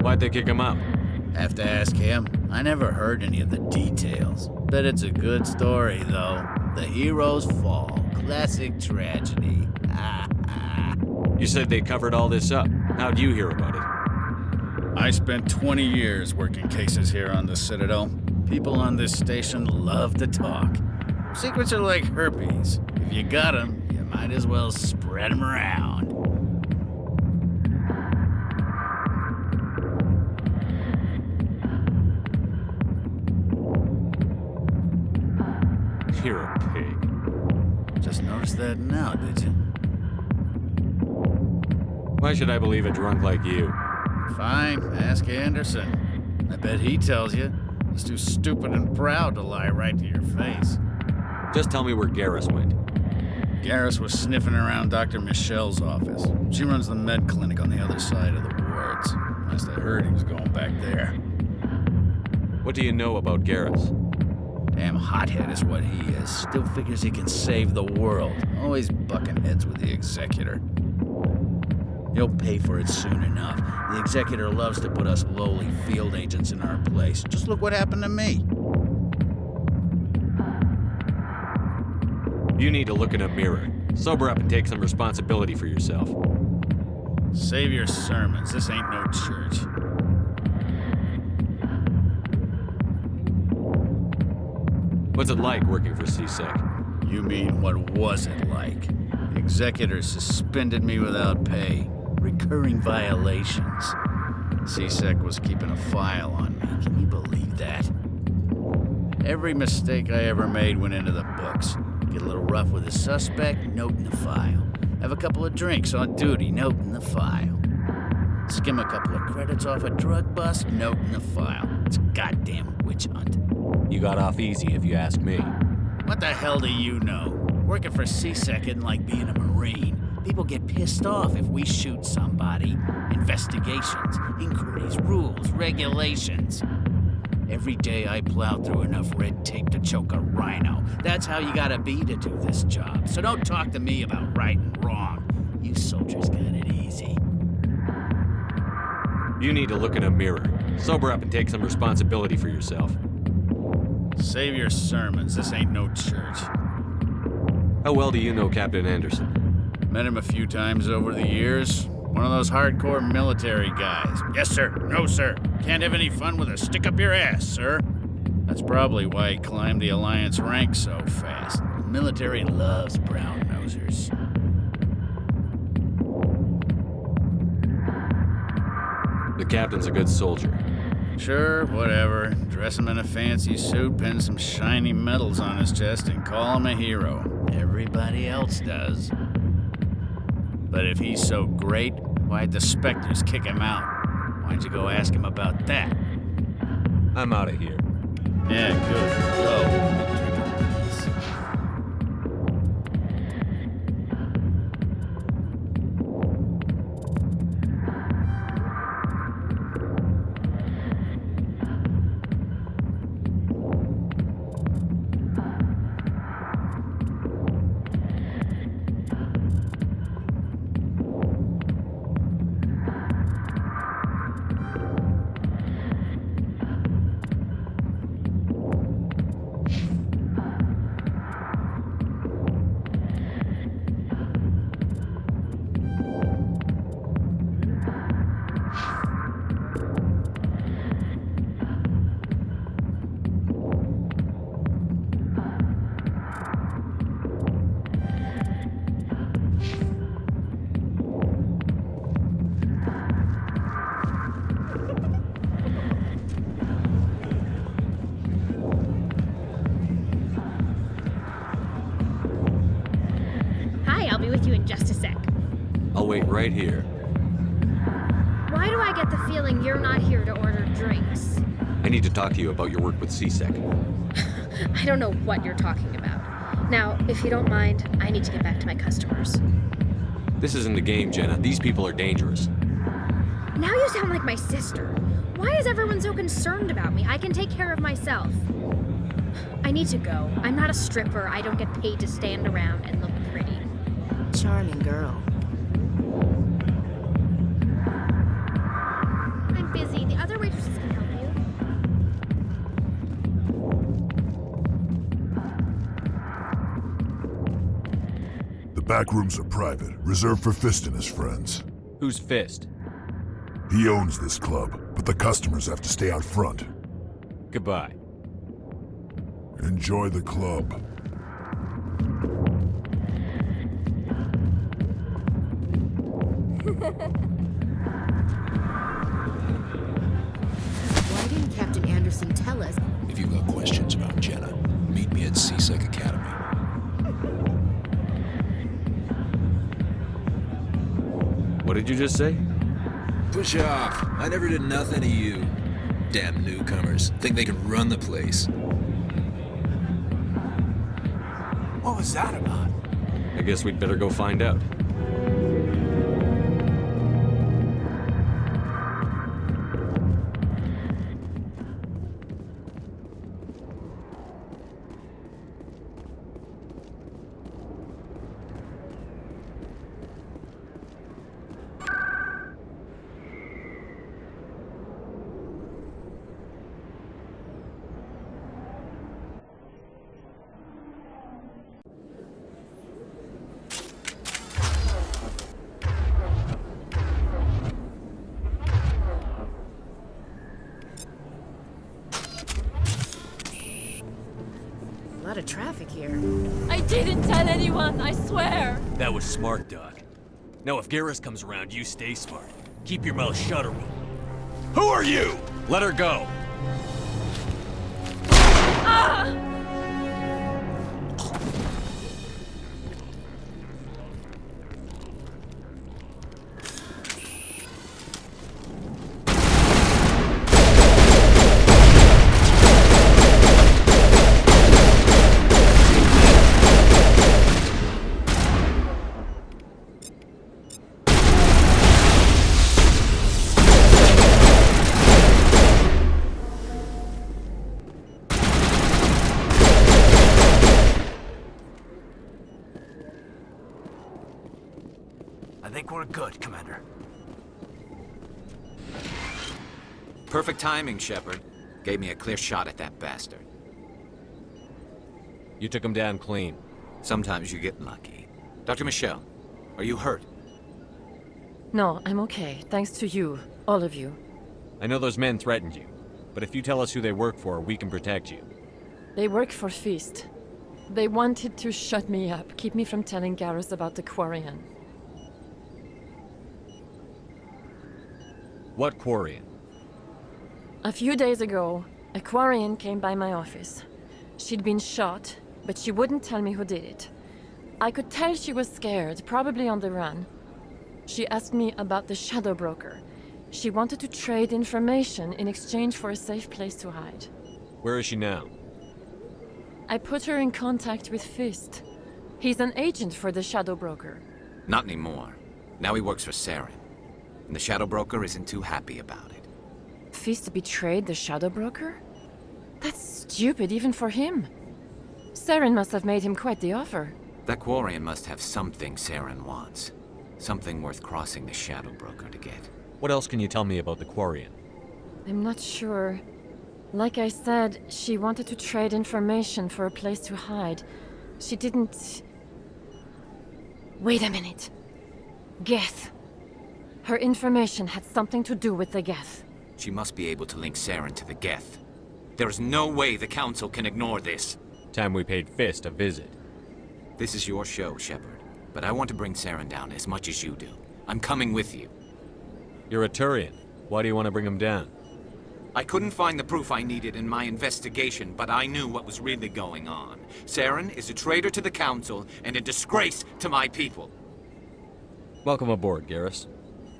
Why'd they kick him out? Have to ask him. I never heard any of the details. Bet it's a good story, though. The heroes fall. Classic tragedy. You said they covered all this up. How'd you hear about it? I spent 20 years working cases here on the Citadel. People on this station love to talk. Secrets are like herpes. If you got them, you might as well spread them around. You're a pig. Just noticed that now, did you? Why should I believe a drunk like you? Fine, ask Anderson. I bet he tells you. He's too stupid and proud to lie right to your face. Just tell me where Garrus went. Garrus was sniffing around Dr. Michelle's office. She runs the med clinic on the other side of the wards. Last I heard, he was going back there. What do you know about Garrus? Damn hothead is what he is. Still figures he can save the world. Always bucking heads with the Executor. He'll pay for it soon enough. The Executor loves to put us lowly field agents in our place. Just look what happened to me. You need to look in a mirror. Sober up and take some responsibility for yourself. Save your sermons. This ain't no church. What's it like working for CSEC? You mean, what was it like? The Executor suspended me without pay. Recurring violations. CSEC was keeping a file on me. Can you believe that? Every mistake I ever made went into the books. Get a little rough with a suspect, note in the file. Have a couple of drinks on duty, note in the file. Skim a couple of credits off a drug bust, note in the file. It's a goddamn witch hunt. You got off easy, if you ask me. What the hell do you know? Working for CSEC isn't like being a Marine. People get pissed off if we shoot somebody. Investigations, inquiries, rules, regulations. Every day I plow through enough red tape to choke a rhino. That's how you gotta be to do this job. So don't talk to me about right and wrong. You soldiers got it easy. You need to look in a mirror. Sober up and take some responsibility for yourself. Save your sermons. This ain't no church. How well do you know Captain Anderson? Met him a few times over the years. One of those hardcore military guys. Yes, sir. No, sir. Can't have any fun with a stick up your ass, sir. That's probably why he climbed the Alliance ranks so fast. The military loves brown-nosers. The captain's a good soldier. Sure, whatever. Dress him in a fancy suit, pin some shiny medals on his chest, and call him a hero. Everybody else does. But if he's so great, why'd the Spectres kick him out? Why'd you go ask him about that? I'm out of here. Yeah, good. Go. I'll be with you in just a sec. I'll wait right here. Why do I get the feeling you're not here to order drinks? I need to talk to you about your work with CSEC. I don't know what you're talking about. Now, if you don't mind, I need to get back to my customers. This isn't a game, Jenna. These people are dangerous. Now you sound like my sister. Why is everyone so concerned about me? I can take care of myself. I need to go. I'm not a stripper. I don't get paid to stand around and look pretty. Charming girl. I'm busy. The other waitresses can help you. The back rooms are private, reserved for Fist and his friends. Who's Fist? He owns this club, but the customers have to stay out front. Goodbye. Enjoy the club. Why didn't Captain Anderson tell us? If you've got questions about Jenna, meet me at CSEC Academy. What did you just say? Push off. I never did nothing to you. Damn newcomers. Think they can run the place. What was that about? I guess we'd better go find out. A lot of traffic here. I didn't tell anyone, I swear. That was smart, Doc. Now if Garrus comes around, you stay smart. Keep your mouth shut, or we'll... Who are you? Let her go. Ah! I think we're good, Commander. Perfect timing, Shepard. Gave me a clear shot at that bastard. You took him down clean. Sometimes you get lucky. Dr. Michelle, are you hurt? No, I'm okay, thanks to you, all of you. I know those men threatened you, but if you tell us who they work for, we can protect you. They work for Feast. They wanted to shut me up, keep me from telling Garrus about the Quarian. What Quarian? A few days ago, a Quarian came by my office. She'd been shot, but she wouldn't tell me who did it. I could tell she was scared, probably on the run. She asked me about the Shadow Broker. She wanted to trade information in exchange for a safe place to hide. Where is she now? I put her in contact with Fist. He's an agent for the Shadow Broker. Not anymore. Now he works for Saren. And the Shadow Broker isn't too happy about it. Fist betrayed the Shadow Broker? That's stupid even for him. Saren must have made him quite the offer. That Quarian must have something Saren wants. Something worth crossing the Shadow Broker to get. What else can you tell me about the Quarian? I'm not sure. Like I said, she wanted to trade information for a place to hide. She didn't... Wait a minute. Geth. Her information had something to do with the Geth. She must be able to link Saren to the Geth. There's no way the Council can ignore this. Time we paid Fist a visit. This is your show, Shepard. But I want to bring Saren down as much as you do. I'm coming with you. You're a Turian. Why do you want to bring him down? I couldn't find the proof I needed in my investigation, but I knew what was really going on. Saren is a traitor to the Council and a disgrace to my people. Welcome aboard, Garrus.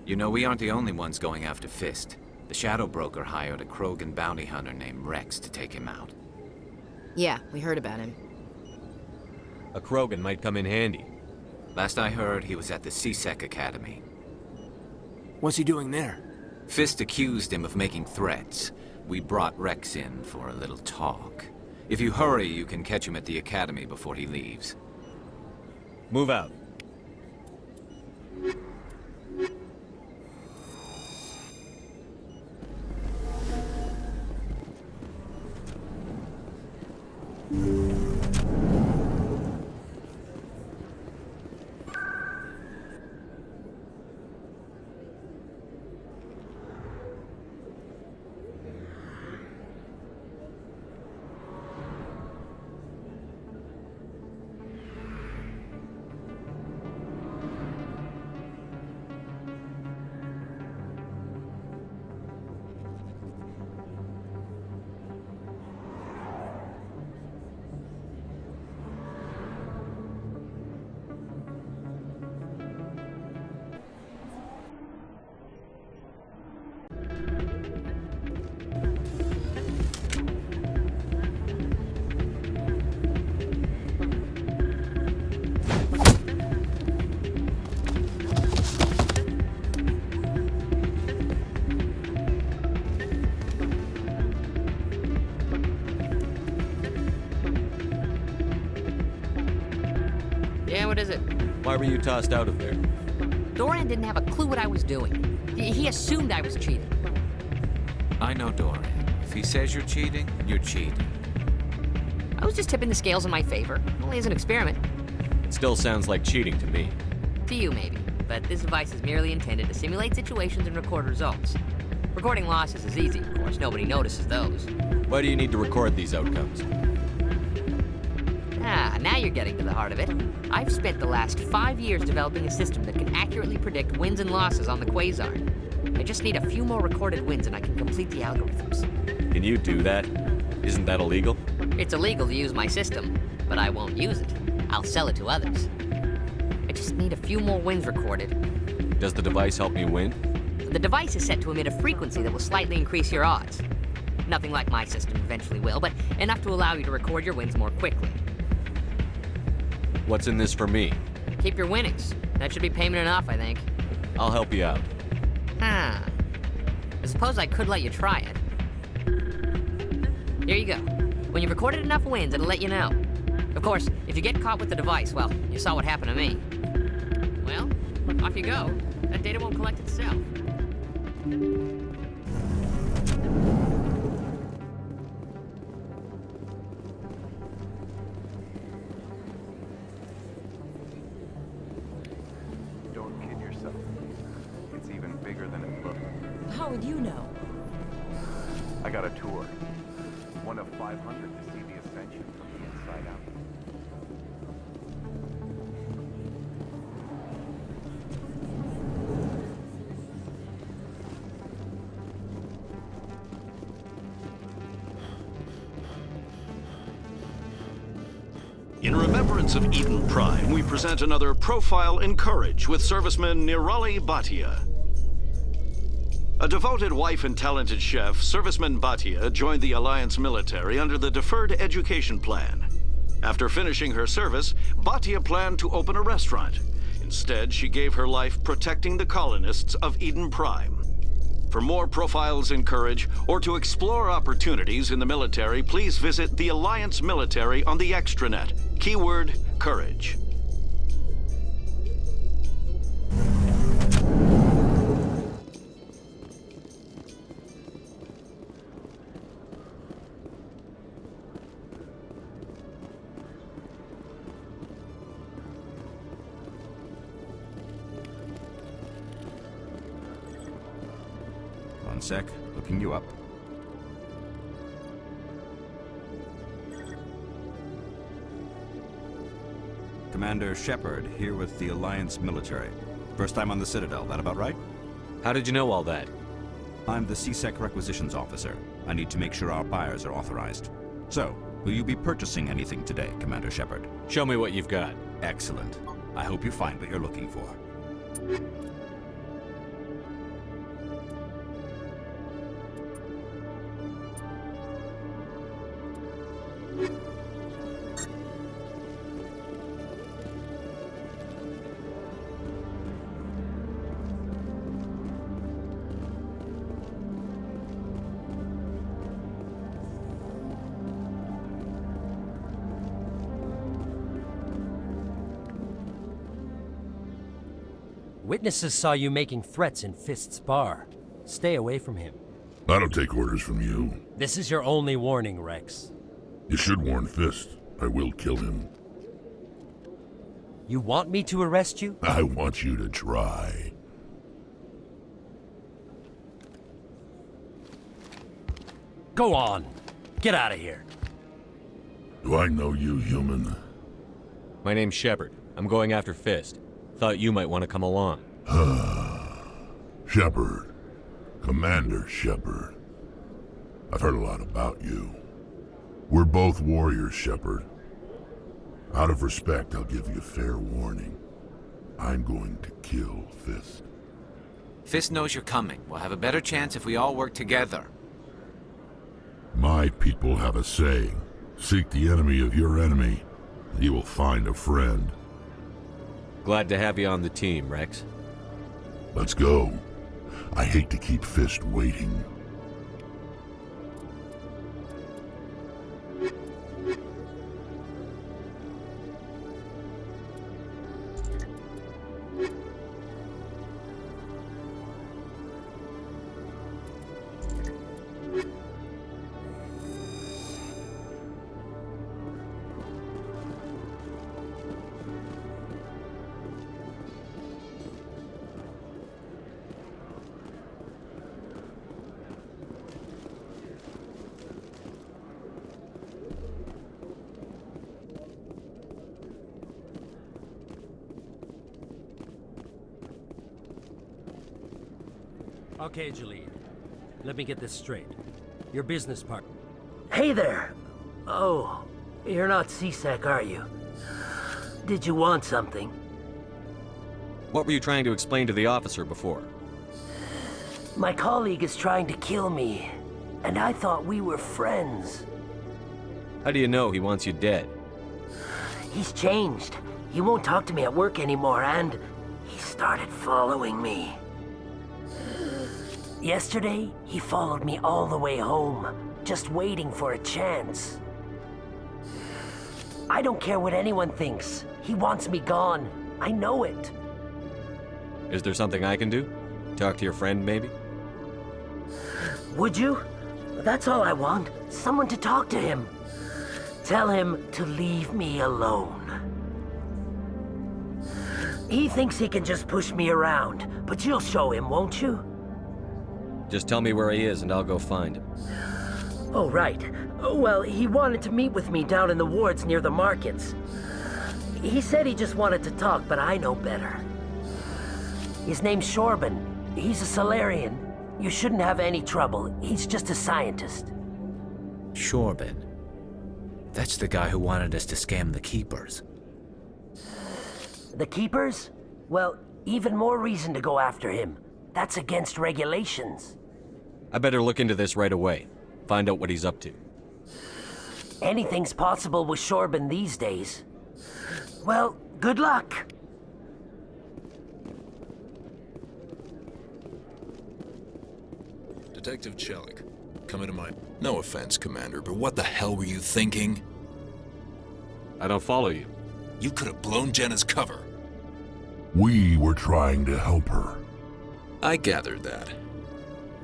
You know, we aren't the only ones going after Fist. The Shadow Broker hired a Krogan bounty hunter named Rex to take him out. Yeah, we heard about him. A Krogan might come in handy. Last I heard, he was at the CSEC Academy. What's he doing there? Fist accused him of making threats. We brought Rex in for a little talk. If you hurry, you can catch him at the Academy before he leaves. Move out. What is it? Why were you tossed out of there? Doran didn't have a clue what I was doing. He assumed I was cheating. I know Doran. If he says you're cheating, you're cheating. I was just tipping the scales in my favor, only as an experiment. It still sounds like cheating to me. To you, maybe. But this device is merely intended to simulate situations and record results. Recording losses is easy, of course. Nobody notices those. Why do you need to record these outcomes? Ah, now you're getting to the heart of it. I've spent the last 5 years developing a system that can accurately predict wins and losses on the Quasar. I just need a few more recorded wins and I can complete the algorithms. Can you do that? Isn't that illegal? It's illegal to use my system, but I won't use it. I'll sell it to others. I just need a few more wins recorded. Does the device help me win? The device is set to emit a frequency that will slightly increase your odds. Nothing like my system eventually will, but enough to allow you to record your wins more quickly. What's in this for me? Keep your winnings. That should be payment enough, I think. I'll help you out. I suppose I could let you try it. Here you go. When you've recorded enough wins, it'll let you know. Of course, if you get caught with the device, well, you saw what happened to me. Well, off you go. That data won't collect itself. Don't kid yourself. It's even bigger than it looks. How would you know? I got a tour. One of 500 to see the ascension from the inside out. In remembrance of Eden Prime, we present another Profile in Courage with serviceman Nirali Bhatia. A devoted wife and talented chef, serviceman Bhatia joined the Alliance military under the Deferred Education Plan. After finishing her service, Bhatia planned to open a restaurant. Instead, she gave her life protecting the colonists of Eden Prime. For more Profiles in Courage, or to explore opportunities in the military, please visit the Alliance Military on the extranet. Keyword, Courage. One sec, looking you up. Commander Shepard, here with the Alliance military. First time on the Citadel, that about right? How did you know all that? I'm the CSEC requisitions officer. I need to make sure our buyers are authorized. So, will you be purchasing anything today, Commander Shepard? Show me what you've got. Excellent. I hope you find what you're looking for. Witnesses saw you making threats in Fist's bar. Stay away from him. I don't take orders from you. This is your only warning, Rex. You should warn Fist. I will kill him. You want me to arrest you? I want you to try. Go on. Get out of here. Do I know you, human? My name's Shepard. I'm going after Fist. Thought you might want to come along. Shepard. Commander Shepard. I've heard a lot about you. We're both warriors, Shepard. Out of respect, I'll give you fair warning. I'm going to kill Fist. Fist knows you're coming. We'll have a better chance if we all work together. My people have a saying. Seek the enemy of your enemy, and you will find a friend. Glad to have you on the team, Rex. Let's go. I hate to keep Fist waiting. Okay, Jalid. Let me get this straight. Your business partner. Hey there! Oh, you're not C-Sec, are you? Did you want something? What were you trying to explain to the officer before? My colleague is trying to kill me, and I thought we were friends. How do you know he wants you dead? He's changed. He won't talk to me at work anymore, and he started following me. Yesterday, he followed me all the way home, just waiting for a chance. I don't care what anyone thinks. He wants me gone. I know it. Is there something I can do? Talk to your friend, maybe? Would you? That's all I want. Someone to talk to him. Tell him to leave me alone. He thinks he can just push me around, but you'll show him, won't you? Just tell me where he is and I'll go find him. Oh, right. Well, he wanted to meet with me down in the wards near the markets. He said he just wanted to talk, but I know better. His name's Shorban. He's a Solarian. You shouldn't have any trouble. He's just a scientist. Shorban. That's the guy who wanted us to scam the Keepers. The Keepers? Well, even more reason to go after him. That's against regulations. I better look into this right away. Find out what he's up to. Anything's possible with Shorban these days. Well, good luck. Detective Chelik, come into my... No offense, Commander, but what the hell were you thinking? I don't follow you. You could have blown Jenna's cover. We were trying to help her. I gathered that.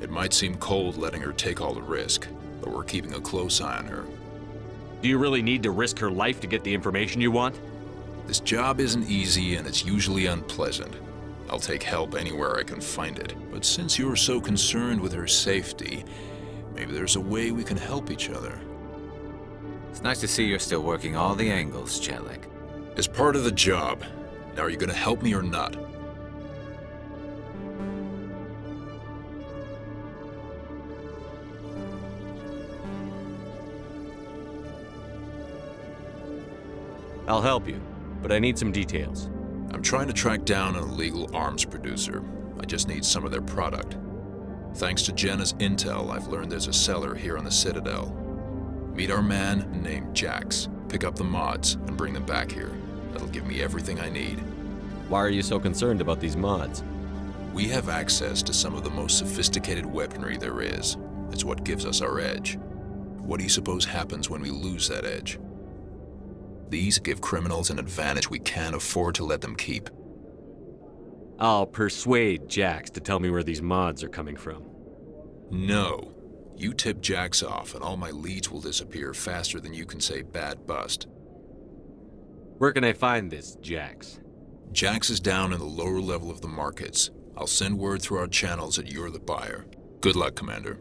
It might seem cold letting her take all the risk, but we're keeping a close eye on her. Do you really need to risk her life to get the information you want? This job isn't easy and it's usually unpleasant. I'll take help anywhere I can find it. But since you're so concerned with her safety, maybe there's a way we can help each other. It's nice to see you're still working all the angles, Chelik. As part of the job. Now, are you gonna help me or not? I'll help you, but I need some details. I'm trying to track down an illegal arms producer. I just need some of their product. Thanks to Jenna's intel, I've learned there's a seller here on the Citadel. Meet our man named Jax. Pick up the mods and bring them back here. That'll give me everything I need. Why are you so concerned about these mods? We have access to some of the most sophisticated weaponry there is. It's what gives us our edge. What do you suppose happens when we lose that edge? These give criminals an advantage we can't afford to let them keep. I'll persuade Jax to tell me where these mods are coming from. No. You tip Jax off and all my leads will disappear faster than you can say bad bust. Where can I find this Jax? Jax is down in the lower level of the markets. I'll send word through our channels that you're the buyer. Good luck, Commander.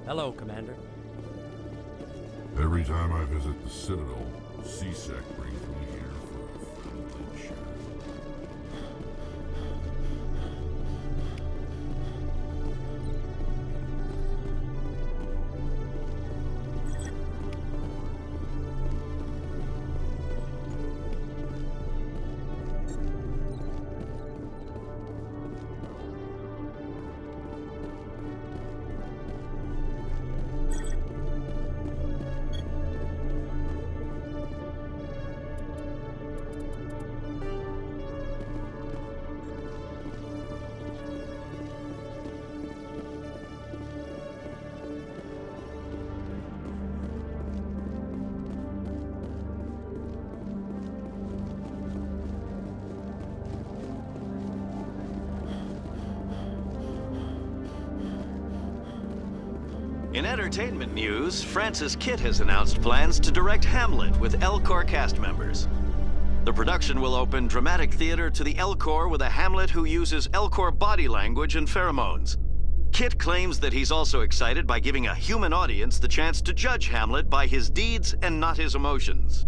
Hello, Commander. Every time I visit the Citadel, C-Sec brings me here for a family share. In entertainment news, Francis Kitt has announced plans to direct Hamlet with Elcor cast members. The production will open dramatic theater to the Elcor with a Hamlet who uses Elcor body language and pheromones. Kitt claims that he's also excited by giving a human audience the chance to judge Hamlet by his deeds and not his emotions.